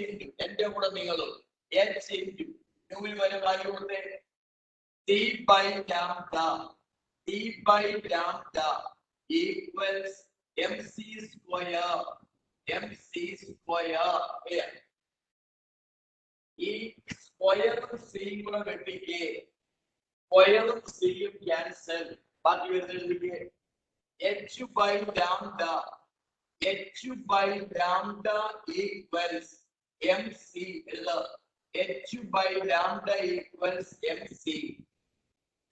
into എന്റെ കൂടെ നിങ്ങളും H into ന്യൂവിൽ വരെ വാല്യൂ കൊടുത്തേ. C by lambda. C by lambda equals MC square. MC square. ഈ സ്ക്വയറും സിയും കൂടെ വെട്ടിക്ക്. സ്ക്വയറും സിയും ക്യാൻസൽ. ബാക്കി വരുന്നത് H by lambda. H by lambda equals MC. H by lambda equals MC.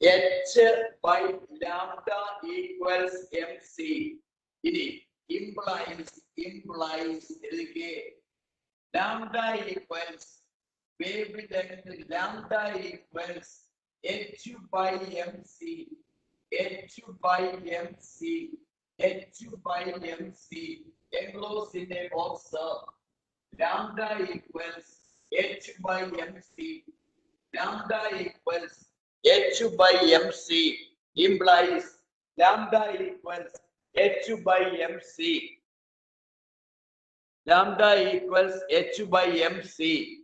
H by lambda equals MC. Ini implies lambda equals wavelength lambda equals h by mc, h by mc, h by mc enclosed in a box. Lambda equals h by mc. Lambda equals h by mc implies lambda equals h by mc. Lambda equals h by mc.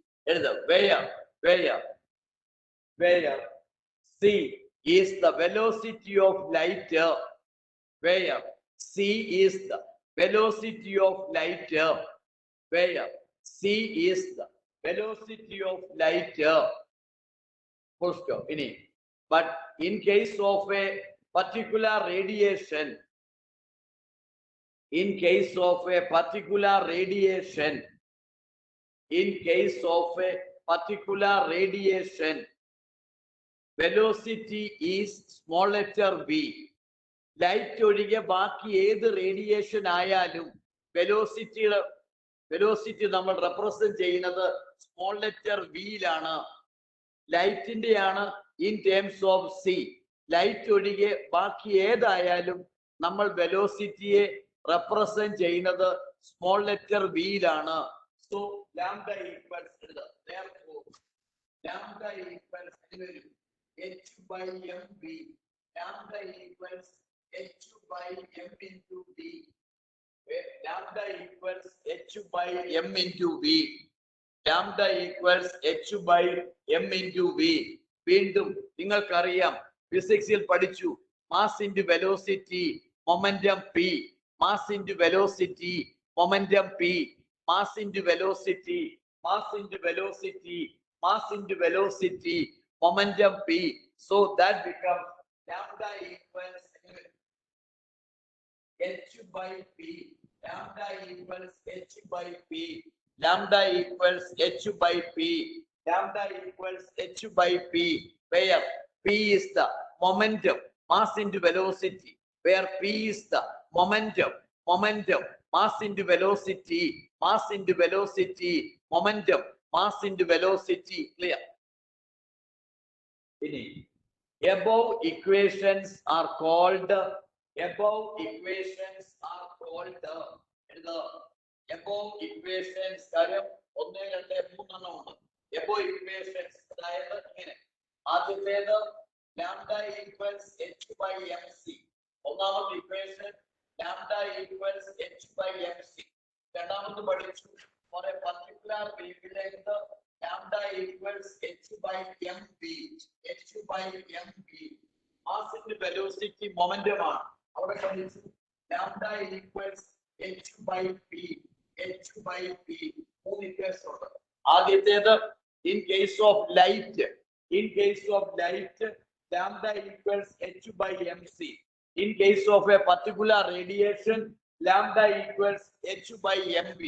Where c is the velocity of light, where c is the velocity of light, where c is the velocity of light. Full stop. But in case of a particular radiation, in case of a particular radiation, in case of a particular radiation, velocity is small letter v. Light ഒഴികെ ബാക്കി ഏത് radiation ആയാലും velocity നമ്മൾ represent ചെയ്യുന്നത് small letter വിയിലാണ്. ലൈറ്റിന്റെയാണ് in terms of c. Light ഒഴികെ ബാക്കി ഏതായാലും നമ്മൾ വെലോസിറ്റിയെ റെപ്രസെന്റ് ചെയ്യുന്നത് സ്മോൾ ലെറ്റർ വിയിലാണ്. So lambda equals lambda equals h by mv. Lambda equals h by m into v. Lambda equals h by m into v. Lambda equals h by m into v. വീണ്ടും നിങ്ങൾക്കറിയാം, ഫിസിക്സിൽ പഠിച്ചു, mass into velocity momentum P, mass into velocity momentum P, mass into velocity, mass into velocity, mass into velocity momentum p. So that becomes lambda equals h by p. Lambda equals h by p. Lambda equals h by p. Lambda equals h by p. Where p is the momentum, mass into velocity. Where p is the momentum, mass into velocity, mass into velocity, momentum, mass into velocity. Clear? Above equations are called above equations കാര്യം 1 2 3 ഉണ്ട്. above equations അതായത് ഇങ്ങനെ ആദ്യത്തേത് lambda equals h by mc. ഒന്നാമത്തെ equation lambda equals h by mc. രണ്ടാമത് പഠിച്ചു for a particular wavelength lambda equals h by mv. h by mv mass into velocity momentum ആണ്. അവിടെ പഠിച്ചു lambda equals h by p. h by p മൂന്ന് equation ഉണ്ട്. ആദ്യത്തേത് in case of light lambda equals h by mc. in case of a particular radiation lambda equals h by mv.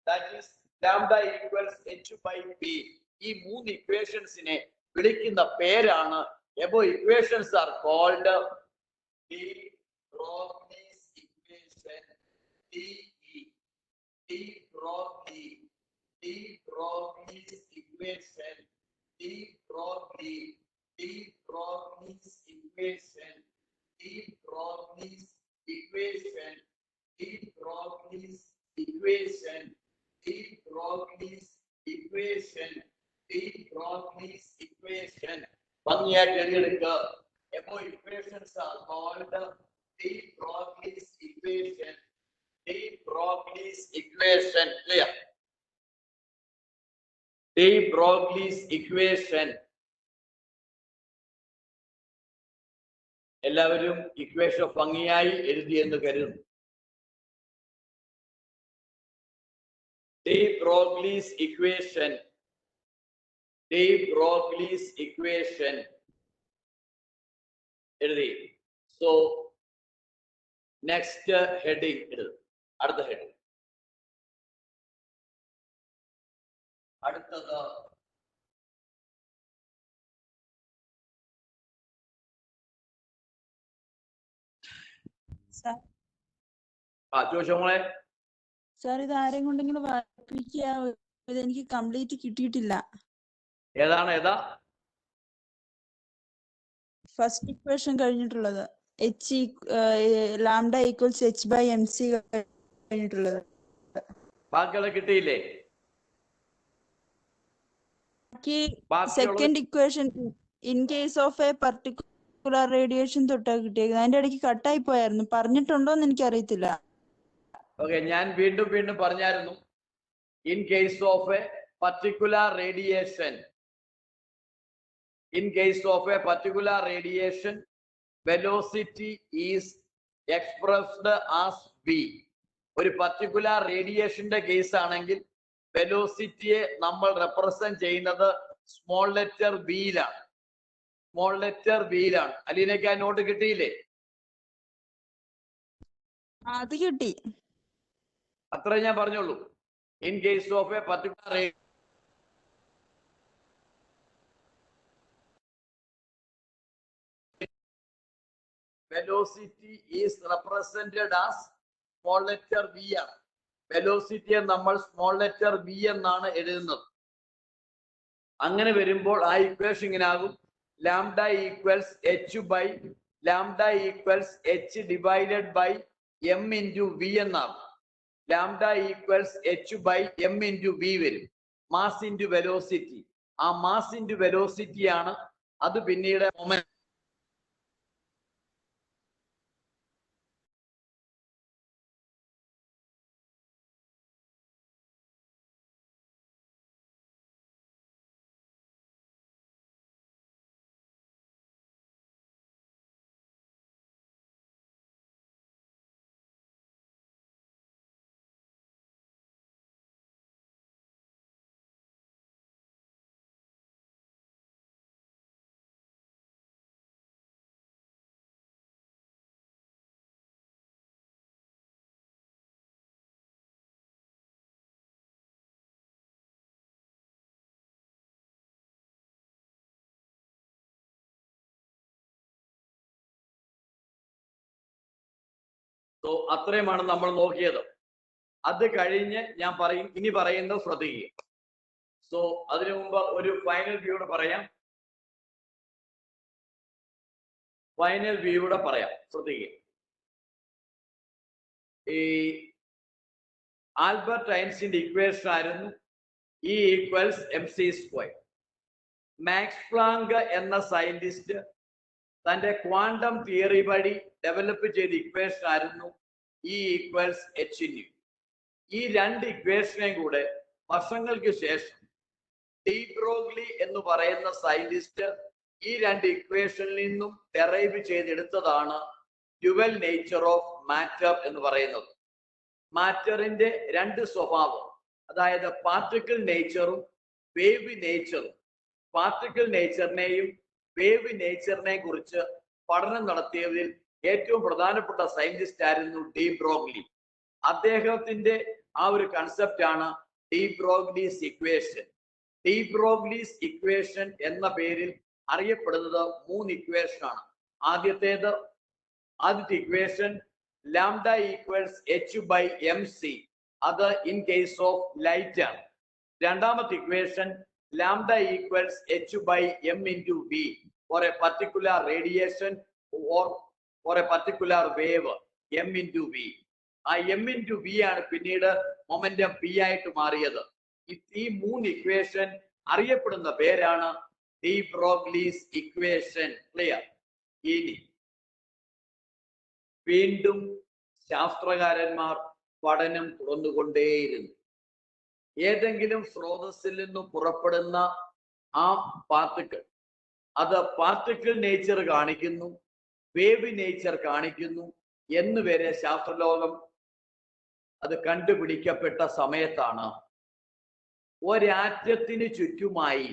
that is lambda equals h by p. ഈ മൂന്ന് ഇക്വേഷൻസിനെ വിളിക്കുന്ന പേരാണ് above equations are called de Broglie's equation. de Broglie's equation. de Broglie's equation. de Broglie's equation. de Broglie's equation. de Broglie's equation. de Broglie's equation. ഭംഗിയായിട്ട് എഴുതിയെടുക്കുക. above equations are called de Broglie's equation. de Broglie's equation. Clear? de Broglie's equation. എല്ലാവരും equation ഭംഗിയായി എഴുതിയെന്ന് കരുതുന്നു. de Broglie's equation. de Broglie's equation. എഴുതി. So next heading എഴുതും. അടുത്ത heading. അടുത്തത് ചോദിച്ചോളെ. Sir ഇത് ആരെയും കൊണ്ടെങ്കിലും വായിപ്പിക്കുക, ഇതെനിക്ക് കംപ്ലീറ്റ് കിട്ടിയിട്ടില്ല. ഏതാ ഫസ്റ്റ് ഇക്വേഷൻ കഴിഞ്ഞിട്ടുള്ളത് ലാംഡ ഈക്വൽസ് h/mc കഴിഞ്ഞിട്ടുള്ളത്. ബാക്കിയുള്ള കിട്ടിയില്ലേ? Second equation in case of a particular radiation തൊട്ടാ കിട്ടിയത്. അതിന്റെ ഇടയ്ക്ക് കട്ടായി പോയായിരുന്നു. പറഞ്ഞിട്ടുണ്ടോന്ന് എനിക്കറിയത്തില്ല. ഓക്കെ, ഞാൻ വീണ്ടും പറഞ്ഞായിരുന്നു. In case of a particular radiation, velocity is expressed as v. ഒരു പർട്ടിക്കുലർ റേഡിയേഷന്റെ കേസ് ആണെങ്കിൽ വെലോസിറ്റിയെ നമ്മൾ റെപ്രസെന്റ് ചെയ്യുന്നത് സ്മോൾ ലെറ്റർ വിയിലാണ്. അലീനയ്ക്ക് ആ നോട്ട് കിട്ടിയില്ലേ? അത് കിട്ടി. അത്രേ ഞാൻ പറഞ്ഞോളൂ. In case of a particular velocity is represented as small letter v ആണ്. വെലോസിറ്റിയെ നമ്മൾ സ്മോൾ ലെറ്റർ v എന്നാണ് എഴുതുന്നത്. അങ്ങനെ വരുമ്പോൾ ആ ഇക്വേഷൻ ഇങ്ങനെ ആകും: lambda equals h divided by m into v എന്നാകും. Lambda equals h/m into v വരും. Mass into velocity. ആ മാസ് ഇൻറ്റു വെലോസിറ്റി ആണ് അത് പിന്നീട് മൊമെന്റ്. സോ അത്രയുമാണ് നമ്മൾ നോക്കിയത്. അത് കഴിഞ്ഞ് ഞാൻ ഇനി പറയുന്നത് ശ്രദ്ധിക്കുക. സോ അതിനു മുമ്പ് ഒരു ഫൈനൽ വ്യൂടെ പറയാം. ശ്രദ്ധിക്കുക. ഈ ആൽബർട്ട് ഐൻസ്റ്റീന്റെ ഇക്വേഷൻ ആയിരുന്നു E equals mc². Max Planck എന്ന സയന്റിസ്റ്റ് തന്റെ ക്വാണ്ടം തിയറി വഴി ഡെവലപ്പ് ചെയ്ത ഇക്വേഷൻ ആയിരുന്നു E ഈക്വൽസ് h/u. ഈ രണ്ട് ഇക്വേഷനെയും കൂടെ വർഷങ്ങൾക്ക് ശേഷം ഡി ബ്രോഗ്ലി എന്ന് പറയുന്ന സയന്റിസ്റ്റ് ഈ രണ്ട് ഇക്വേഷനിൽ നിന്നും ഡെറൈവ് ചെയ്തെടുത്തതാണ് ഡ്യുവൽ നേച്ചർ ഓഫ് മാറ്റർ എന്ന് പറയുന്നത്. മാറ്ററിന്റെ രണ്ട് സ്വഭാവം, അതായത് പാർട്ടിക്കിൾ നേച്ചറും വേവ് നേച്ചറും. പാർട്ടിക്കിൾ നേച്ചറിനെയും വേവ് നേച്ചറിനെയും കുറിച്ച് പഠനം നടത്തിയതിൽ ഏറ്റവും പ്രധാനപ്പെട്ട സയന്റിസ്റ്റ് ആയിരുന്നു ഡി ബ്രോഗ്ലി. അദ്ദേഹത്തിന്റെ ആ ഒരു കൺസെപ്റ്റ് ആണ് D Broglie's equation. D Broglie's equation എന്ന പേരിൽ അറിയപ്പെടുന്നത് 3 ഇക്വേഷൻ ആണ്. ആദ്യത്തെ ഇക്വേഷൻ ലാംഡ ഈക്വൽസ് h/mc, അത് ഇൻ കേസ് ഓഫ് ലൈറ്റ് ആണ്. രണ്ടാമത്തെ equation lambda equals h/m into v for a particular radiation or for a particular wave, m into v. ആ m into v ആണ് പിന്നീട് മൊമെന്റം p ആയിട്ട് മാറിയത്. ഈ 3 equation അറിയപ്പെടുന്ന പേരാണ് ഡി ബ്രോഗ്ലീസ് ഇക്വേഷൻ. ക്ലിയർ? ഇനി വീണ്ടും ശാസ്ത്രകാരന്മാർ പഠനം തുറന്നുകൊണ്ടേയിരുന്നു. ഏതെങ്കിലും സ്രോതസ്സിൽ നിന്നും പുറപ്പെടുന്ന ആ പാർട്ടിക്കിൾ, അത് പാർട്ടിക്കിൾ നേച്ചർ കാണിക്കുന്നു, വേവ് നേച്ചർ കാണിക്കുന്നു എന്ന് വരെ ശാസ്ത്രലോകം അത് കണ്ടുപിടിക്കപ്പെട്ട സമയത്താണ് ഒരാറ്റത്തിന് ചുറ്റുമായി,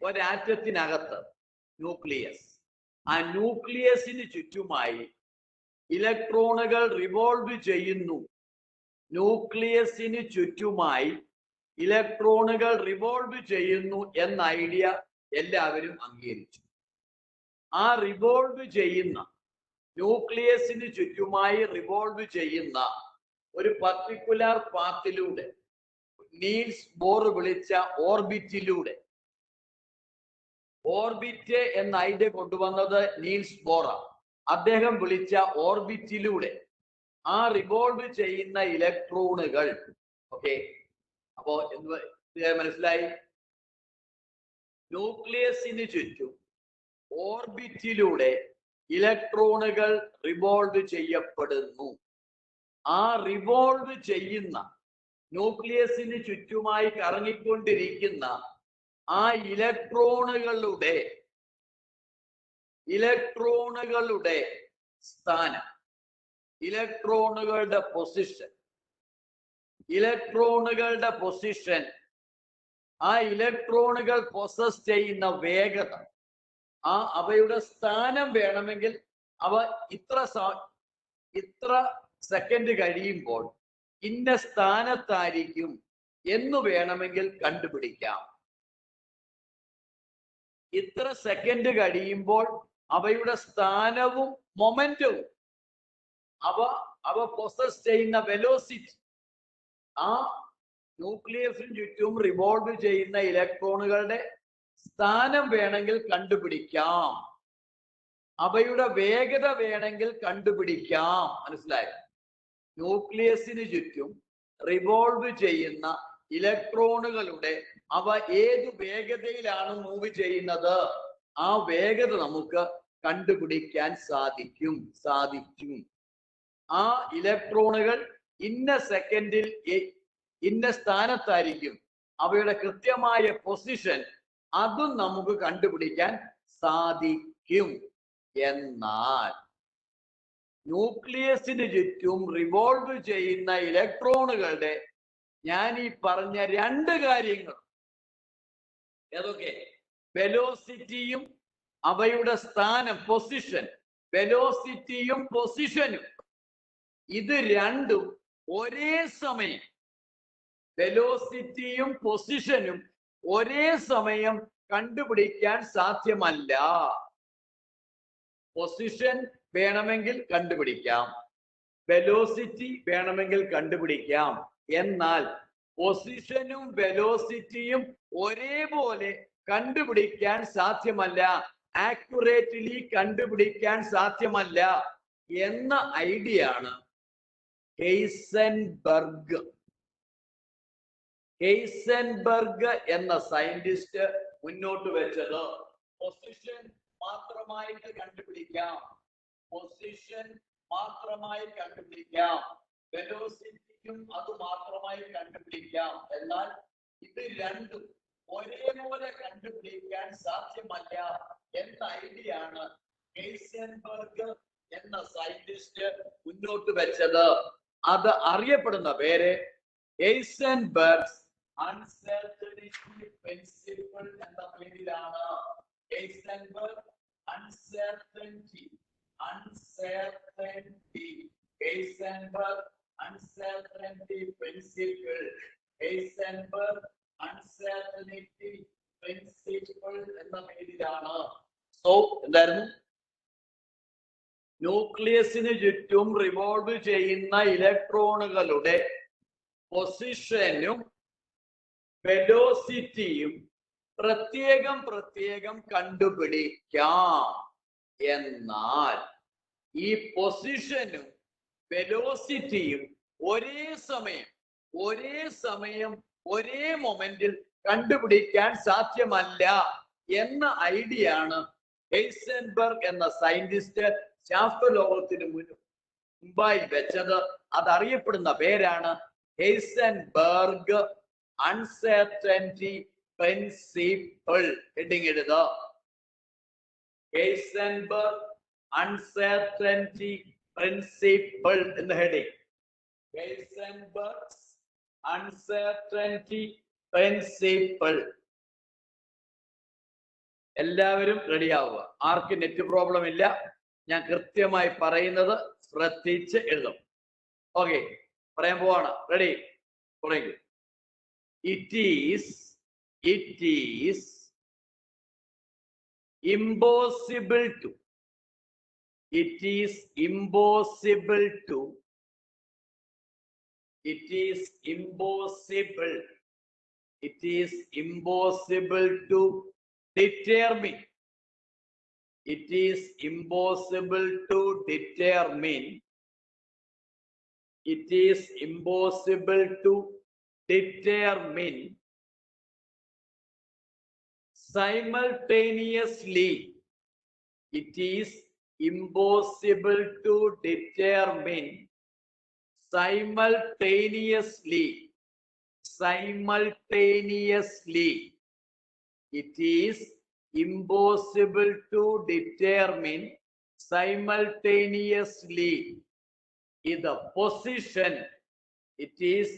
ഒരാറ്റത്തിനകത്ത് ന്യൂക്ലിയസ്, ആ ന്യൂക്ലിയസിന് ചുറ്റുമായി ഇലക്ട്രോണുകൾ റിവോൾവ് ചെയ്യുന്നു. ന്യൂക്ലിയസിന് ചുറ്റുമായി ഇലക്ട്രോണുകൾ റിവോൾവ് ചെയ്യുന്നു എന്ന ഐഡിയ എല്ലാവരും അംഗീകരിച്ചു. ആ റിവോൾവ് ചെയ്യുന്ന, ന്യൂക്ലിയസിന് ചുറ്റുമായി റിവോൾവ് ചെയ്യുന്ന ഒരു പർട്ടിക്കുലർ പാത്തിലൂടെ, നീൽസ് ബോർ വിളിച്ച ഓർബിറ്റിലൂടെ. ഓർബിറ്റ് എന്ന ഐഡിയ കൊണ്ടുവന്നത് നീൽസ് ബോറ. അദ്ദേഹം വിളിച്ച ഓർബിറ്റിലൂടെ ആ റിവോൾവ് ചെയ്യുന്ന ഇലക്ട്രോണുകൾ, ഓക്കെ, അപ്പോ എന്ത് മനസ്സിലായി? ന്യൂക്ലിയസിന് ചുറ്റും ഓർബിറ്റിലൂടെ ഇലക്ട്രോണുകൾ റിവോൾവ് ചെയ്യപ്പെടുന്നു. ആ റിവോൾവ് ചെയ്യുന്ന ന്യൂക്ലിയസിന് ചുറ്റുമായി കറങ്ങിക്കൊണ്ടിരിക്കുന്ന ആ ഇലക്ട്രോണുകളുടെ സ്ഥാനം, ഇലക്ട്രോണുകളുടെ പൊസിഷൻ, ആ ഇലക്ട്രോണുകൾ പൊസസ് ചെയ്യുന്ന വേഗത, അവയുടെ സ്ഥാനം വേണമെങ്കിൽ അവ ഇത്ര സെക്കൻഡ് കഴിയുമ്പോൾ ഇന്ന സ്ഥാനത്തായിരിക്കും എന്ന് വേണമെങ്കിൽ കണ്ടുപിടിക്കാം. ഇത്ര സെക്കൻഡ് കഴിയുമ്പോൾ അവയുടെ സ്ഥാനവും മൊമെന്റവും, അവ പൊസസ് ചെയ്യുന്ന വെലോസിറ്റി, ആ ന്യൂക്ലിയസിന് ചുറ്റും റിവോൾവ് ചെയ്യുന്ന ഇലക്ട്രോണുകളുടെ സ്ഥാനം വേണമെങ്കിൽ കണ്ടുപിടിക്കാം. അവയുടെ വേഗത വേണമെങ്കിൽ കണ്ടുപിടിക്കാം. മനസ്സിലായോ? ന്യൂക്ലിയസിന് ചുറ്റും റിവോൾവ് ചെയ്യുന്ന ഇലക്ട്രോണുകളുടെ അവ ഏത് വേഗതയിലാണ് മൂവ് ചെയ്യുന്നത്, ആ വേഗത നമുക്ക് കണ്ടുപിടിക്കാൻ സാധിക്കും. ആ ഇലക്ട്രോണുകൾ ഇന്ന സെക്കൻഡിൽ ഇന്ന സ്ഥാനത്തായിരിക്കും, അവയുടെ കൃത്യമായ പൊസിഷൻ അതും നമുക്ക് കണ്ടുപിടിക്കാൻ സാധിക്കും. എന്നാൽ ന്യൂക്ലിയസിന് ചുറ്റും റിവോൾവ് ചെയ്യുന്ന ഇലക്ട്രോണുകളുടെ ഞാൻ ഈ പറഞ്ഞ രണ്ട് കാര്യങ്ങൾ ഏതൊക്കെ? വെലോസിറ്റിയും അവയുടെ സ്ഥാനം, പൊസിഷൻ, വെലോസിറ്റിയും പൊസിഷനും, ഇത് രണ്ടും ഒരേ സമയം, വെലോസിറ്റിയും പൊസിഷനും ഒരേ സമയം കണ്ടുപിടിക്കാൻ സാധ്യമല്ല. പൊസിഷൻ വേണമെങ്കിൽ കണ്ടുപിടിക്കാം, വെലോസിറ്റി വേണമെങ്കിൽ കണ്ടുപിടിക്കാം. എന്നാൽ പൊസിഷനും വെലോസിറ്റിയും ഒരേപോലെ കണ്ടുപിടിക്കാൻ സാധ്യമല്ല, ആക്യുറേറ്റ്ലി കണ്ടുപിടിക്കാൻ സാധ്യമല്ല എന്ന ഐഡിയ ആണ് ഹെയ്സൻബർഗ് എന്ന സയന്റിസ്റ്റ് മുന്നോട്ട് വെച്ചത്. പൊസിഷൻ മാത്രമായിട്ട് കണ്ടുപിടിക്കാം, വെലോസിറ്റിയും അത് മാത്രമായി കണ്ടുപിടിക്കാം. എന്നാൽ ഇത് രണ്ടും ഒരേപോലെ കണ്ടുപിടിക്കാൻ സാധ്യമല്ല എന്ന ഐഡിയ ആണ് ഹെയ്സൻബർഗ് എന്ന സയന്റിസ്റ്റ് മുന്നോട്ട് വെച്ചത്. അത് അറിയപ്പെടുന്ന പേര് ഹെയ്സൻബർഗ്സ് അൺസർട്ടനിറ്റി പ്രിൻസിപ്പിൾ എന്ന പേരിലാണ്. Heisenberg uncertainty Heisenberg uncertainty principle, Heisenberg uncertainty principle എന്ന പേരിലാണ്. സോ എന്തായിരുന്നു? ന്യൂക്ലിയസിന് ചുറ്റും റിവോൾവ് ചെയ്യുന്ന ഇലക്ട്രോണുകളുടെ പൊസിഷനും വെലോസിറ്റിയും പ്രത്യേകം കണ്ടുപിടിക്കാം. എന്നാൽ ഈ പൊസിഷനും വെലോസിറ്റിയും ഒരേ സമയം ഒരേ മൊമെന്റിൽ കണ്ടുപിടിക്കാൻ സാധ്യമല്ല എന്ന ഐഡിയ ആണ് ഹെയ്സൻബർഗ് എന്ന സയന്റിസ്റ്റ് ശാസ്ത്രലോകത്തിന് മുമ്പായി വെച്ചത്. അതറിയപ്പെടുന്ന പേരാണ് ഹെയ്സൻബർഗ് അൺസർട്ടനിറ്റി പ്രിൻസിപ്പിൾ. ഹെഡിങ് എഴുതുക, ഹെയ്സൻബർഗ് അൺസർട്ടനിറ്റി പ്രിൻസിപ്പിൾ എന്ന ഹെഡിങ്. Heisenberg uncertainty principle. എല്ലാവരും റെഡിയാവുക. ആർക്കും നെറ്റ് പ്രോബ്ലം ഇല്ല. ഞാൻ കൃത്യമായി പറയുന്നത് ശ്രദ്ധിച്ച് എഴുതും. ഓക്കെ, പറയാൻ പോവാണ്. റെഡി? തുടങ്ങി. It is impossible It is impossible to determine. It is impossible to determine. It is impossible to determine simultaneously. It is impossible to determine simultaneously. Simultaneously. It is impossible to determine simultaneously. In the position, it is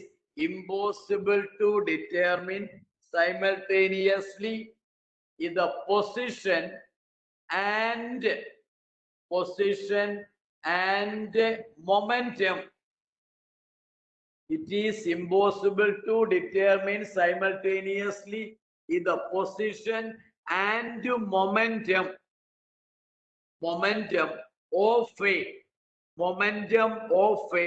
impossible to determine simultaneously in the position and momentum. It is impossible to determine simultaneously in the position and momentum. Momentum of a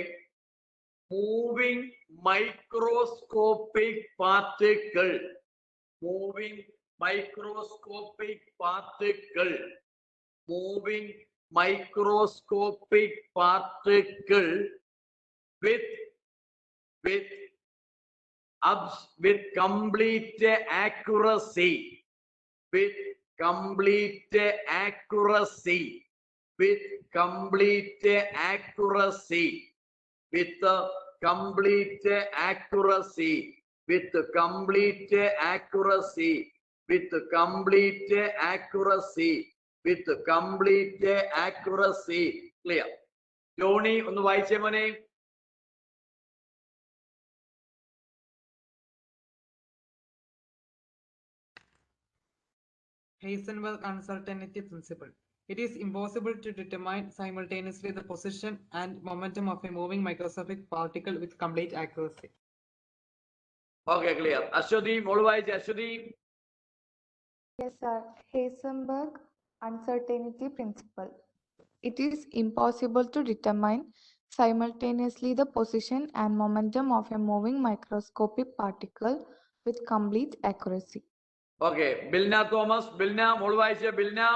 moving microscopic particle. Moving microscopic particle. Moving microscopic particle with complete accuracy. With complete accuracy. With complete accuracy. With complete accuracy. With complete accuracy. With complete accuracy. With complete accuracy. Clear? Johnny, ഒന്ന് വായിച്ചേ മോനെ. Heisenberg uncertainty principle. It is impossible to determine simultaneously the position and momentum of a moving microscopic particle with complete accuracy. Okay, clear. Ashwati, മോള് വായിച്ചേ. Ashwati. Yes, sir. Heisenberg uncertainty principle. It is impossible to determine simultaneously the position and momentum of a moving microscopic particle with complete accuracy. Okay, Bilna Thomas. Bilna, മോള് വായിച്ചേ. Bilna.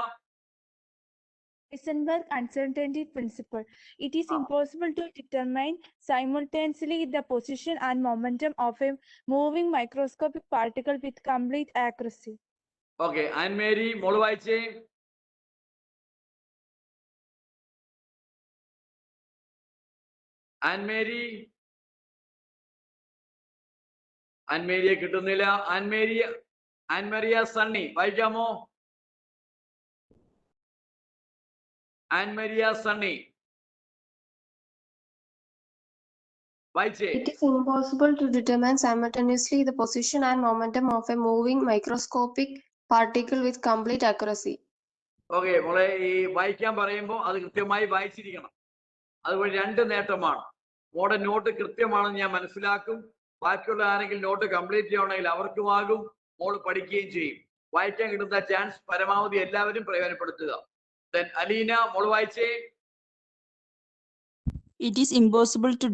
Heisenberg uncertainty principle. It is impossible to determine simultaneously the position and momentum of a moving microscopic particle with complete accuracy. Okay, Anne Mary, മോള് വായിച്ചേ. Anne Mary. Anne Maryയെ കിട്ടുന്നില്ല. Anne Maria Sunny, വായിക്കാമോ? Anne Maria Sunny. വായിച്ചേ. It is impossible to determine simultaneously the position and momentum of a moving microscopic particle with complete accuracy. Okay, മോളെ ഈ വായിക്കാൻ പറയുമ്പോൾ അത് കൃത്യമായി വായിച്ചിരിക്കണം. അതുവഴി രണ്ട് നേട്ടമാണ്. മോളുടെ നോട്ട് കൃത്യമാണെന്ന് ഞാൻ മനസ്സിലാക്കും. ബാക്കിയുള്ള ആരെങ്കിലും നോട്ട് കംപ്ലീറ്റ് ചെയ്യണമെങ്കിൽ അവർക്കുമാകും. മോള് പഠിക്കുകയും ചെയ്യും. വായിക്കാൻ കിട്ടുന്ന ചാൻസ് പരമാവധി എല്ലാവരും പ്രയോജനപ്പെടുത്തുക. Then Alina, മോള് വായിച്ചേ. It is impossible to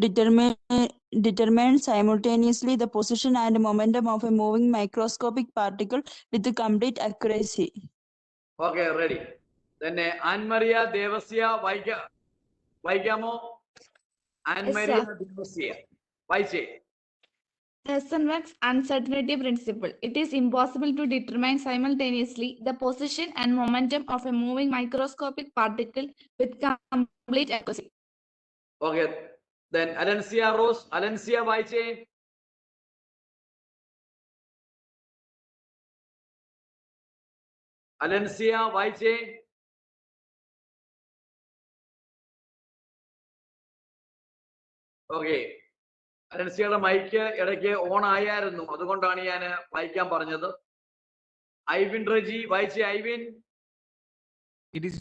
determine simultaneously the position and momentum of a moving microscopic particle with complete accuracy. Okay, ready. Then Anne Maria Devasya, വായിക്കാമോ? Anne Maria Devasya, വായിച്ചേ. Heisenberg's uncertainty principle. It is impossible to determine simultaneously the position and momentum of a moving microscopic particle with complete accuracy. Okay, then Alencia Rose, Alencia വായിച്ചേ. Alencia വായിച്ചേ. Okay. അലൻസിയുടെ mic ഇടയ്ക്ക് on ആയായിരുന്നു, അതുകൊണ്ടാണ് ഞാൻ വായിക്കാൻ പറഞ്ഞത്. ഐവിൻ റെജി വായിച്ചേ. Ivin. It is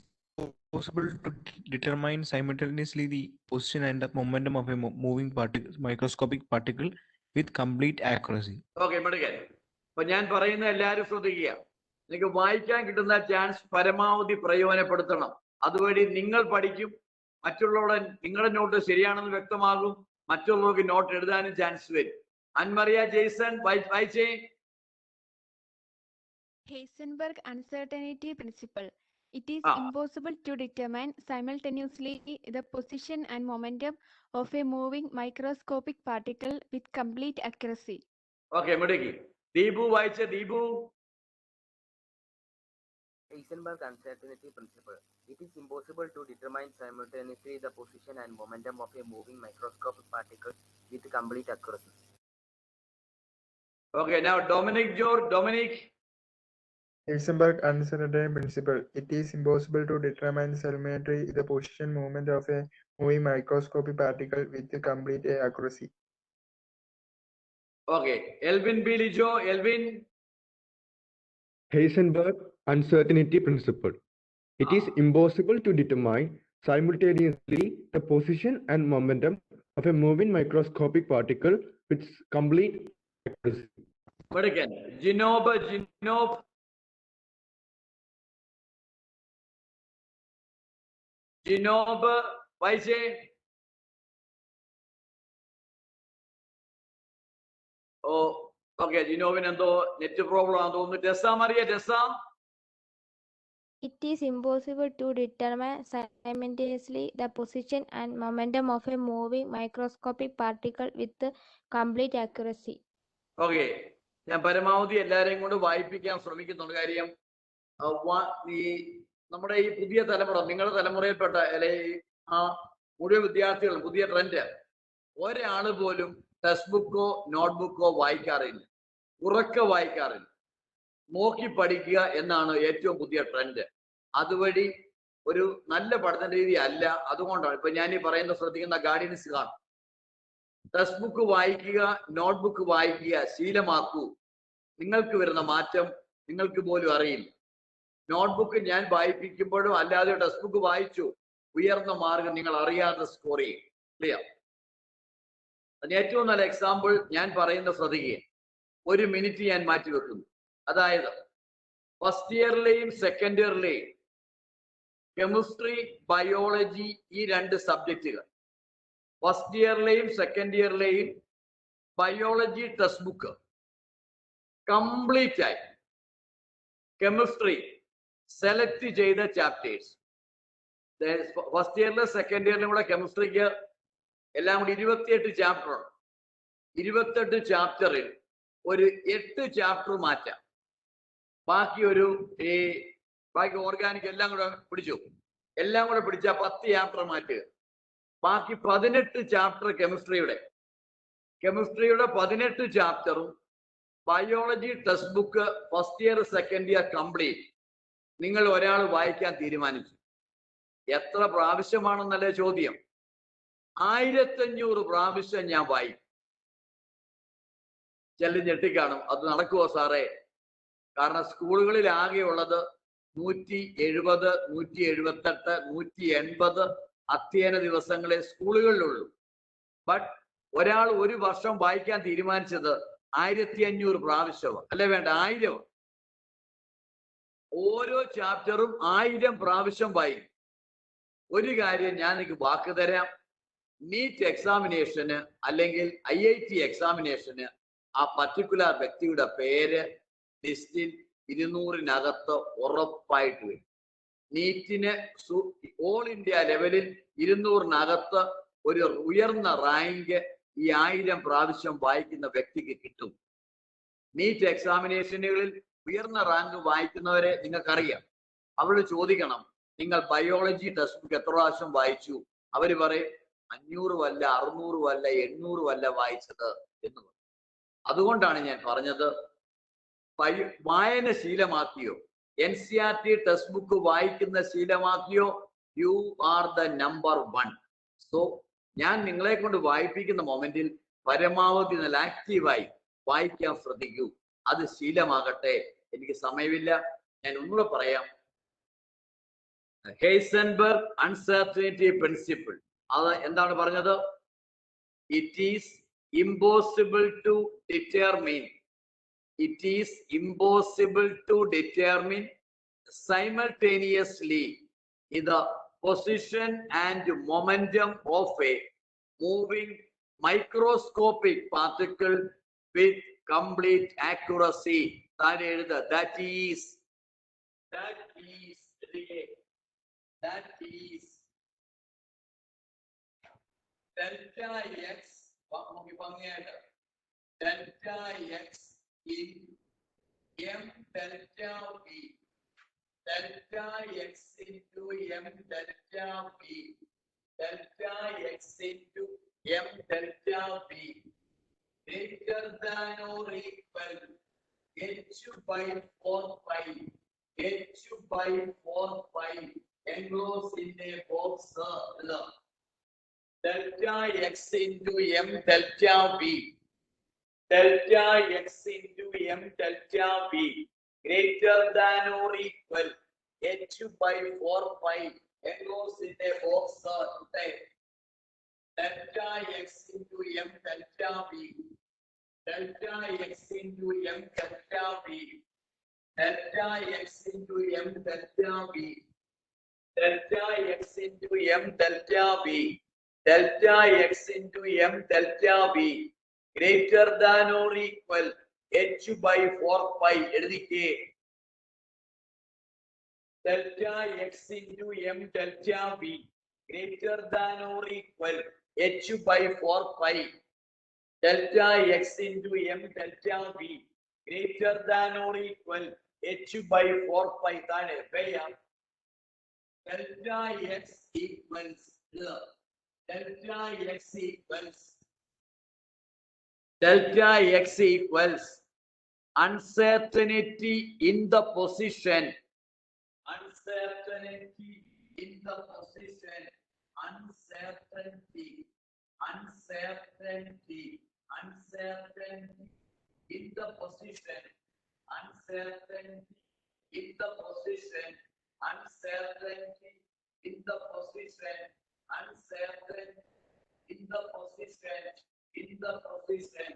possible to determine simultaneously the position and the momentum of a moving microscopic particle with complete accuracy. Okay, മെടുക്കൻ. അപ്പൊ ഞാൻ പറയുന്ന എല്ലാവരും ശ്രദ്ധിക്കുക. നിങ്ങൾക്ക് വായിക്കാൻ കിട്ടുന്ന ചാൻസ് പരമാവധി പ്രയോജനപ്പെടുത്തണം. അതുവഴി നിങ്ങൾ പഠിക്കും. മറ്റുള്ളവരുടെ നിങ്ങളുടെ നോട്ട് ശരിയാണെന്ന് വ്യക്തമാകും. മറ്റുള്ളവർക്ക് നോട്ട് എഴുതാനും ചാൻസ് വരും. അൻമറിയ ജെയ്സൺ വായിച്ചേ. Heisenberg uncertainty principle. It is Ah. impossible to determine simultaneously the position and momentum of a moving microscopic particle with complete accuracy. Okay, Mudiki. Deepu വായിച്ച Deepu. Heisenberg uncertainty principle. It is impossible to determine simultaneously the position and momentum of a moving microscopic particle with complete accuracy. Okay, now Dominic. Heisenberg uncertainty principle. It is impossible to determine simultaneously the position movement of a moving microscopic particle with complete accuracy. Okay, Elvin Bilijo, Elvin. Heisenberg uncertainty principle. It is impossible to determine simultaneously the position and momentum of a moving microscopic particle with complete accuracy. But again, Ginob. Ginob, വായിച്ചേ. ഓ okay, ജിനോവിന് എന്തോ net problem ആണെന്ന് തോന്നുന്നു. ടെസ Mariya, ടെസ. It is impossible to determine simultaneously the position and momentum of a moving microscopic particle with complete accuracy. Okay, ഞാൻ പരമാവധി എല്ലാരെയും കൊണ്ട് വായിപ്പിക്കാൻ ശ്രമിക്കുന്നുണ്ട്. കാര്യം ഈ നമ്മുടെ ഈ പുതിയ തലമുറ, നിങ്ങളുടെ തലമുറയിൽപ്പെട്ട ആ മുഴുവൻ വിദ്യാർത്ഥികളും പുതിയ ട്രെൻഡ്, ഒരാള് പോലും ടെക്സ്റ്റ് ബുക്കോ നോട്ട്ബുക്കോ വായിക്കാറില്ല, ഉറക്കെ വായിക്കാറില്ല. നോക്കി പഠിക്കുക എന്നാണ് ഏറ്റവും പുതിയ ട്രെൻഡ്. അതുവഴി ഒരു നല്ല പഠന രീതി അല്ല. അതുകൊണ്ടാണ് ഇപ്പൊ ഞാൻ ഈ പറയുന്ന ശ്രദ്ധിക്കുന്ന ഗാർഡിയൻസ് കാണും. ടെക്സ്റ്റ് ബുക്ക് വായിക്കുക, നോട്ട്ബുക്ക് വായിക്കുക ശീലമാക്കൂ. നിങ്ങൾക്ക് വരുന്ന മാറ്റം നിങ്ങൾക്ക് പോലും അറിയില്ല. നോട്ട്ബുക്ക് ഞാൻ വായിപ്പിക്കുമ്പോഴും അല്ലാതെ ടെക്സ്റ്റ് ബുക്ക് വായിച്ചു, ഉയർന്ന മാർഗം നിങ്ങൾ അറിയാതെ സ്കോർ ചെയ്യും. ക്ലിയർ? അതിന് ഏറ്റവും നല്ല എക്സാമ്പിൾ ഞാൻ പറയുന്ന ശ്രദ്ധിക്കുക. 1 മിനിറ്റ് ഞാൻ മാറ്റി വെക്കുന്നു. അതായത് ഫസ്റ്റ് ഇയറിലെയും സെക്കൻഡ് ഇയറിലെയും കെമിസ്ട്രി, ബയോളജി ഈ 2 സബ്ജക്റ്റുകൾ, ഫസ്റ്റ് ഇയറിലെയും സെക്കൻഡ് ഇയറിലെയും ബയോളജി ടെക്സ്റ്റ് ബുക്ക് കംപ്ലീറ്റ് ആയി കെമിസ്ട്രി സെലക്ട് ചെയ്ത ചാപ്റ്റേഴ്സ്, ഫസ്റ്റ് ഇയറിലും സെക്കൻഡ് ഇയറിലും കൂടെ കെമിസ്ട്രിക്ക് എല്ലാം കൂടി 28 ചാപ്റ്റർ ഉണ്ട്. 28 ചാപ്റ്ററിൽ ഒരു 8 ചാപ്റ്റർ മാറ്റാം. ബാക്കി ബാക്കി ഓർഗാനിക് എല്ലാം കൂടെ പിടിച്ചു, എല്ലാം കൂടെ പിടിച്ചാൽ 10 ചാപ്റ്റർ മാറ്റുക. ബാക്കി 18 ചാപ്റ്റർ കെമിസ്ട്രിയുടെ 18 ചാപ്റ്ററും biology text book first year second year complete നിങ്ങൾ ഒരാൾ വായിക്കാൻ തീരുമാനിച്ചു. എത്ര പ്രാവശ്യമാണെന്നല്ലേ ചോദ്യം. 1500 പ്രാവശ്യം ഞാൻ വായിക്കും. ചെല്ലു ഞെട്ടിക്കാണും, അത് നടക്കുമോ സാറേ? കാരണം സ്കൂളുകളിൽ ആകെയുള്ളത് 170, 178, 180 അധ്യയന ദിവസങ്ങളെ സ്കൂളുകളിലുള്ളൂ. ബട്ട് ഒരാൾ ഒരു വർഷം വായിക്കാൻ തീരുമാനിച്ചത് 1500 പ്രാവശ്യമാണ്. അല്ലെ വേണ്ട, 1000. ഓരോ ചാപ്റ്ററും 1000 പ്രാവശ്യം വായിക്കും. ഒരു കാര്യം ഞാൻ എനിക്ക് വാക്ക് തരാം, നീറ്റ് എക്സാമിനേഷന് അല്ലെങ്കിൽ IIT എക്സാമിനേഷന് ആ പർട്ടിക്കുലർ വ്യക്തിയുടെ പേര് ലിസ്റ്റിൽ 200-നകത്ത് ഉറപ്പായിട്ട് വരും. നീറ്റിന് ഓൾ ഇന്ത്യ ലെവലിൽ 200-നകത്ത് ഒരു ഉയർന്ന റാങ്ക് ഈ 1000 പ്രാവശ്യം വായിക്കുന്ന വ്യക്തിക്ക് കിട്ടും. നീറ്റ് എക്സാമിനേഷനുകളിൽ ഉയർന്ന റാങ്ക് വായിക്കുന്നവരെ നിങ്ങൾക്കറിയാം. അവരോട് ചോദിക്കണം, നിങ്ങൾ ബയോളജി ടെക്സ്റ്റ് ബുക്ക് എത്ര പ്രാവശ്യം വായിച്ചു? അവര് പറയും 500 അല്ല, 600 അല്ല, 800 അല്ല വായിച്ചത് എന്ന് പറയും. അതുകൊണ്ടാണ് ഞാൻ പറഞ്ഞത്, വായന ശീലമാക്കിയോ, NCERT ടെക്സ്റ്റ് ബുക്ക് വായിക്കുന്ന ശീലമാക്കിയോ, you are the number 1. So ഞാൻ നിങ്ങളെ കൊണ്ട് വായിപ്പിക്കുന്ന മൊമെന്റിൽ പരമാവധി നല്ല ആക്റ്റീവായി വായിക്കാൻ ശ്രദ്ധിക്കൂ. അത് ശീലമാകട്ടെ. എനിക്ക് സമയമില്ല, ഞാൻ ഒന്നുകൂടെ പറയാം. ഹെയ്സൻബർഗ് അൺസർട്ടനിറ്റി പ്രിൻസിപ്പിൾ, അത് എന്താണ് പറഞ്ഞത്? It is impossible to determine simultaneously the position and momentum of a moving microscopic particle with complete accuracy. That is delta x delta x in m delta v. Delta x into m delta v. Delta x into m delta v greater than or equal h by 4 pi. H by 4 pi enclosed in a box. Delta x into m delta v. Delta x into m delta v greater than or equal h by 4 pi enclosed in a box. Delta x into m delta v. Delta x into m delta v. Delta x into m delta v. Delta x into m delta v. Delta x into m delta v greater than or equal h by 4 pi. Delta x into m delta v greater than or equal h by 4 pi. Delta x into m delta v greater than or equal h by 4 pi. Delta x equals delta x equals uncertainty in the position. Uncertainty in the position. Uncertainty in the position. Uncertainty in the position. Uncertainty in the position. Uncertainty in the position. In the position.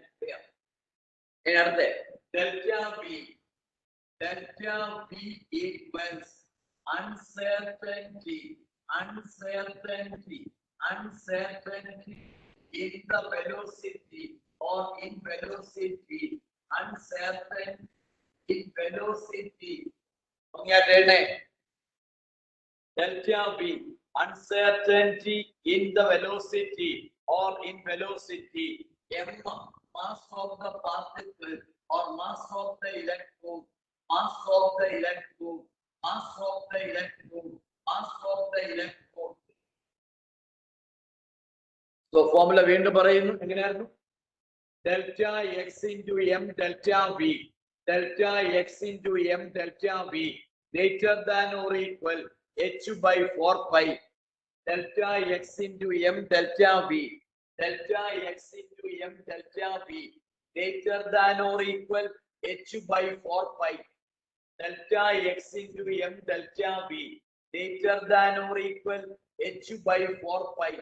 Delta V equals uncertainty in the velocity or in velocity. Uncertainty in velocity. Delta V uncertainty in the velocity or in velocity. M mass of the particle or mass of the electron. Mass of the electron. Mass of the electron. Mass of the electron. So formula വീണ്ടും പറയുന്നു എങ്ങനെയായിരുന്നു? Delta x into m delta v. Delta x into m delta v greater than or equal h by 4 pi. Delta x into m delta v. Delta x into m delta v greater than or equal h by 4 pi. Delta x into m delta v greater than or equal h by 4 pi.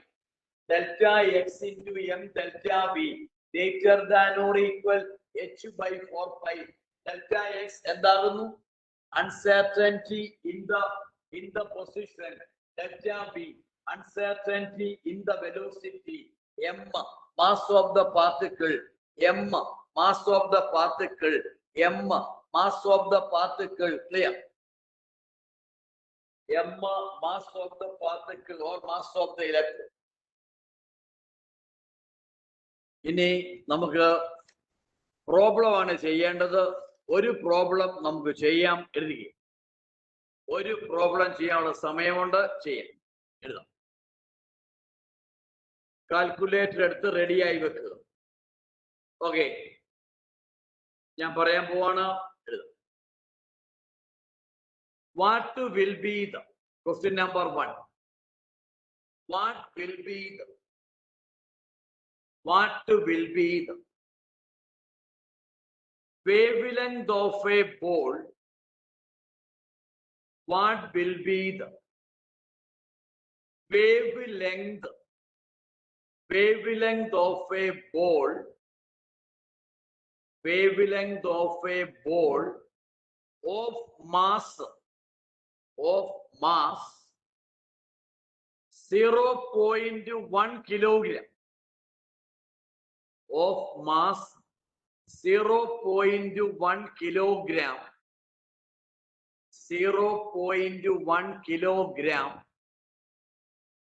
Delta x into m delta v greater than or equal h by 4 pi. Delta x എന്താകുന്നു? Uncertainty in the position. Delta v uncertainty in the velocity. M mass of the particle. M mass of the particle. M mass of the particle. Clear? M mass of the particle or mass of the electron. ഇനി നമുക്ക് problem ആണ് ചെയ്യേണ്ടത്. ഒരു problem നമുക്ക് ചെയ്യാം. എഴുതുക. ഒരു problem ചെയ്യാനുള്ള സമയമുണ്ട്. ചെയ്യാം. എഴുതാം. കാൽക്കുലേറ്റർ എടുത്ത് റെഡിയായി വെക്കുക. ഓക്കെ, ഞാൻ പറയാൻ പോവാണ്. എഴുതാം. What will be the question number 1. What will be the wavelength of a ball? What will be the wavelength of a ball? Wavelength of a ball of mass 0.1 kilogram. Of mass 0.1 kilogram, 0.1 kilogram,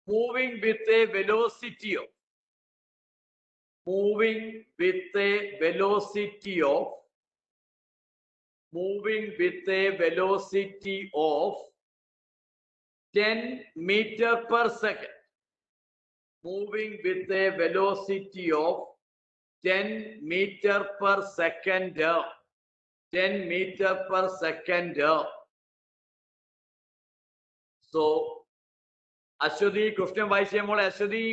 moving with a velocity of, moving with a velocity of 10 meter per second, moving with a velocity of 10 meter per second, 10 meter per second. So, Ashwati, question വായിച്ചേ മോളെ Aswathy.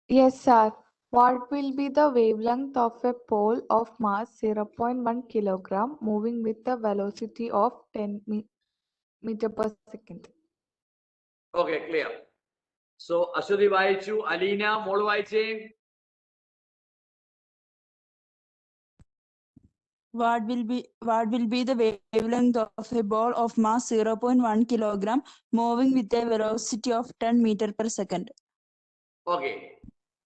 Yes, sir. What will be the wavelength of a pole of mass 0.1 kilogram moving with a velocity of 10 meter per second? Okay, clear. So, Ashwati വായിച്ചു. അലീന മോള് വായിച്ചേ. What will be the wavelength of a ball of mass 0.1 kilogram moving with a velocity of 10 meter per second? Okay.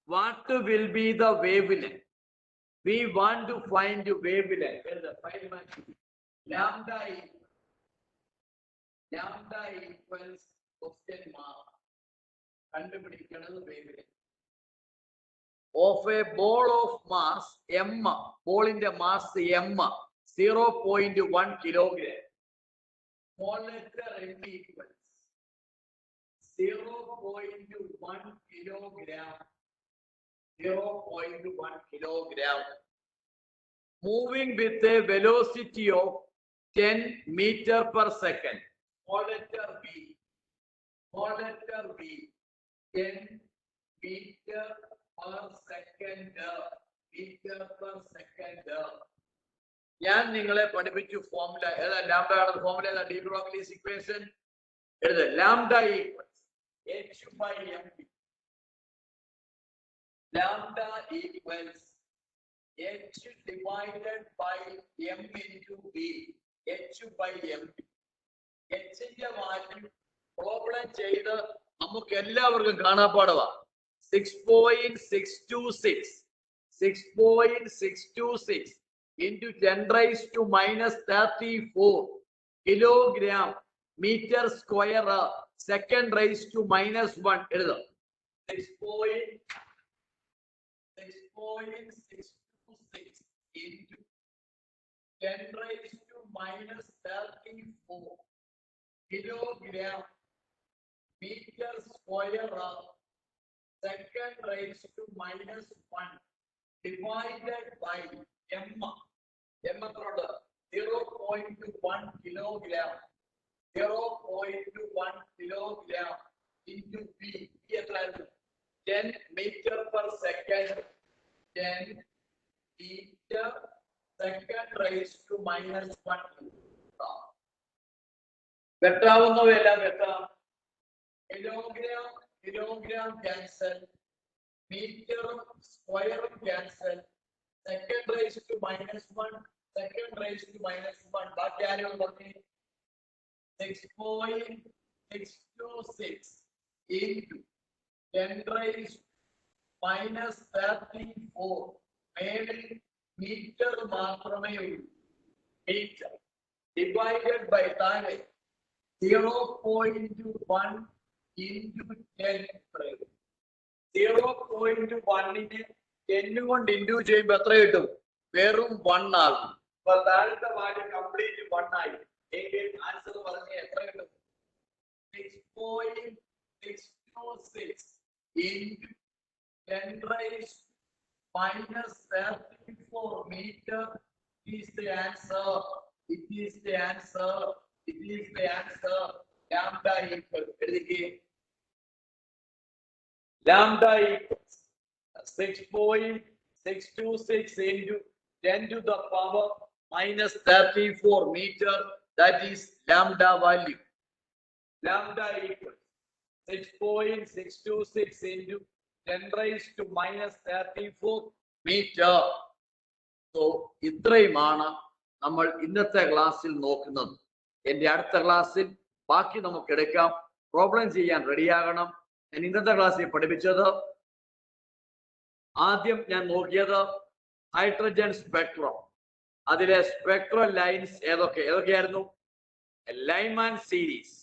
What will be the wavelength? We want to find the wavelength. Lambda equals question mark. കണ്ടുപിടിക്കുന്നത് wavelength of a ball of mass m, ball in the mass m, 0.1 kilogram. Small letter m equals 0.1 kilogram, 0.1 kilogram, moving with a velocity of 10 meter per second. Small letter b, 10 meter per second, meter per second. ഞാൻ നിങ്ങളെ പഠിപ്പിച്ചു formula ഏതാ? ലാംഡയുടെ formula ഏതാ? D ബ്രോഗ്ലിസ് equation എഴുതുക. Lambda equals h by mb. Lambda equals h divided by m into b, h by mb. h ന്റെ value problem ചെയ്ത് നമുക്ക് എല്ലാവർക്കും കാണാപ്പാടവാ. 6.626 into 10 raised to minus 34 kilogram meter square second raised to minus 1. എഴുതാം. 6.626 into 10 raised to minus 34 kilogram meter square second raised to minus 1 divided by m. m എത്രയുണ്ട്? 0.1 kilogram, 0.1 kilogram into b. എത്രയായിരുന്നു? 10 meter per second, 10 meter second raised to minus 1. വെട്ടാവുന്നവയെല്ലാം വെട്ടാം. kilogram cancel, meter square cancel, second raised to minus 1, second raised to minus 1. ബാക്കി ആരും പറഞ്ഞു? 6.626 into 10 raised minus 34. മേലിൽ metre മാത്രമേ ഉള്ളൂ. Metre divided by താഴെ 0.1 into 10. 0.1നെ 10 കൊണ്ട് into ചെയ്യുമ്പോൾ എത്ര കിട്ടും? വെറും 1 ആകും. അപ്പൊ താഴത്തെ വാല്യൂ കംപ്ലീറ്റ് 1 ആയി. എങ്കിൽ ആൻസർ പറഞ്ഞ എത്ര കിട്ടും? 6.626 into 10 raised minus 34 meter is the answer. It is the answer. It is the answer. Lambda equals. Lambda equals 6.626 into 10 to the power minus 34 meter. That is lambda value. Lambda equals 6.626 into 10 raised to minus 34 meter. So, ഇത്രയുമാണ് നമ്മൾ ഇന്നത്തെ ക്ലാസ്സിൽ നോക്കുന്നത്. എന്റെ അടുത്ത ക്ലാസ്സിൽ ബാക്കി നമുക്ക് എടുക്കാം. പ്രോബ്ലം ചെയ്യാൻ റെഡിയാകണം. ഞാൻ ഇന്നത്തെ ക്ലാസ്സിൽ പഠിപ്പിച്ചത്, ആദ്യം ഞാൻ നോക്കിയത് ഹൈഡ്രജൻ സ്പെക്ട്രം. അതിലെ സ്പെക്ട്രൽ ലൈൻസ് ഏതൊക്കെയായിരുന്നു? Lyman series,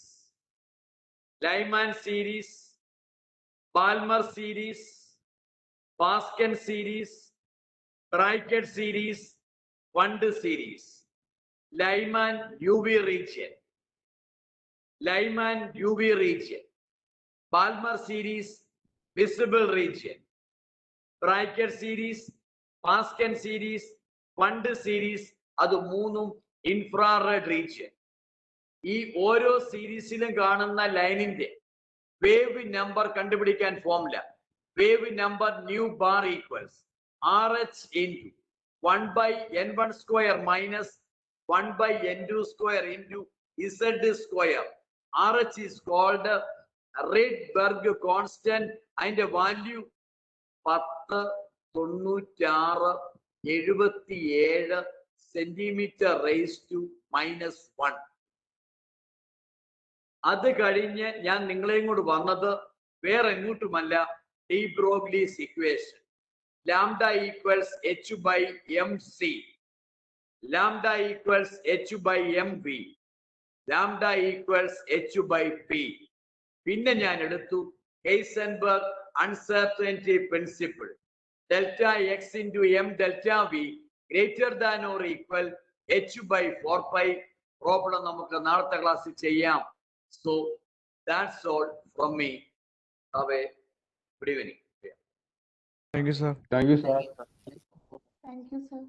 Palmer series, Paschen series, Brackett series, Pfund series. Lyman UV region, Balmer series visible region, Brackett series, Paschen series, Pfund series അത് മൂന്നും ഇൻഫ്രാറെഡ് റീജിയൻ. ഈ ഓരോ സീരീസിലും കാണുന്ന ലൈനിന്റെ വേവ് നമ്പർ കണ്ടുപിടിക്കാൻ formula. Wave number nu bar equals RH into 1/n1 square minus 1/n2 square into Z square. RH is called Rydberg constant and the value 109677 centimeter raised to -1. അത് കഴിഞ്ഞ് ഞാൻ നിങ്ങളെയും കൂടെ വന്നത് വേറെ എങ്ങോട്ടുമല്ല, de Broglie's equation. Lambda equals H/mc, lambda equals H/mv, lambda equals H/p. പിന്നെ ഞാൻ എടുത്തു Heisenberg uncertainty principle. Delta x into m delta v greater than or equal H/4π. Problem നമുക്ക് നാളത്തെ ക്ലാസ്സിൽ ചെയ്യാം. So that's all from me. Have a good evening. Thank you, sir. Thank you, sir. Thank you, sir.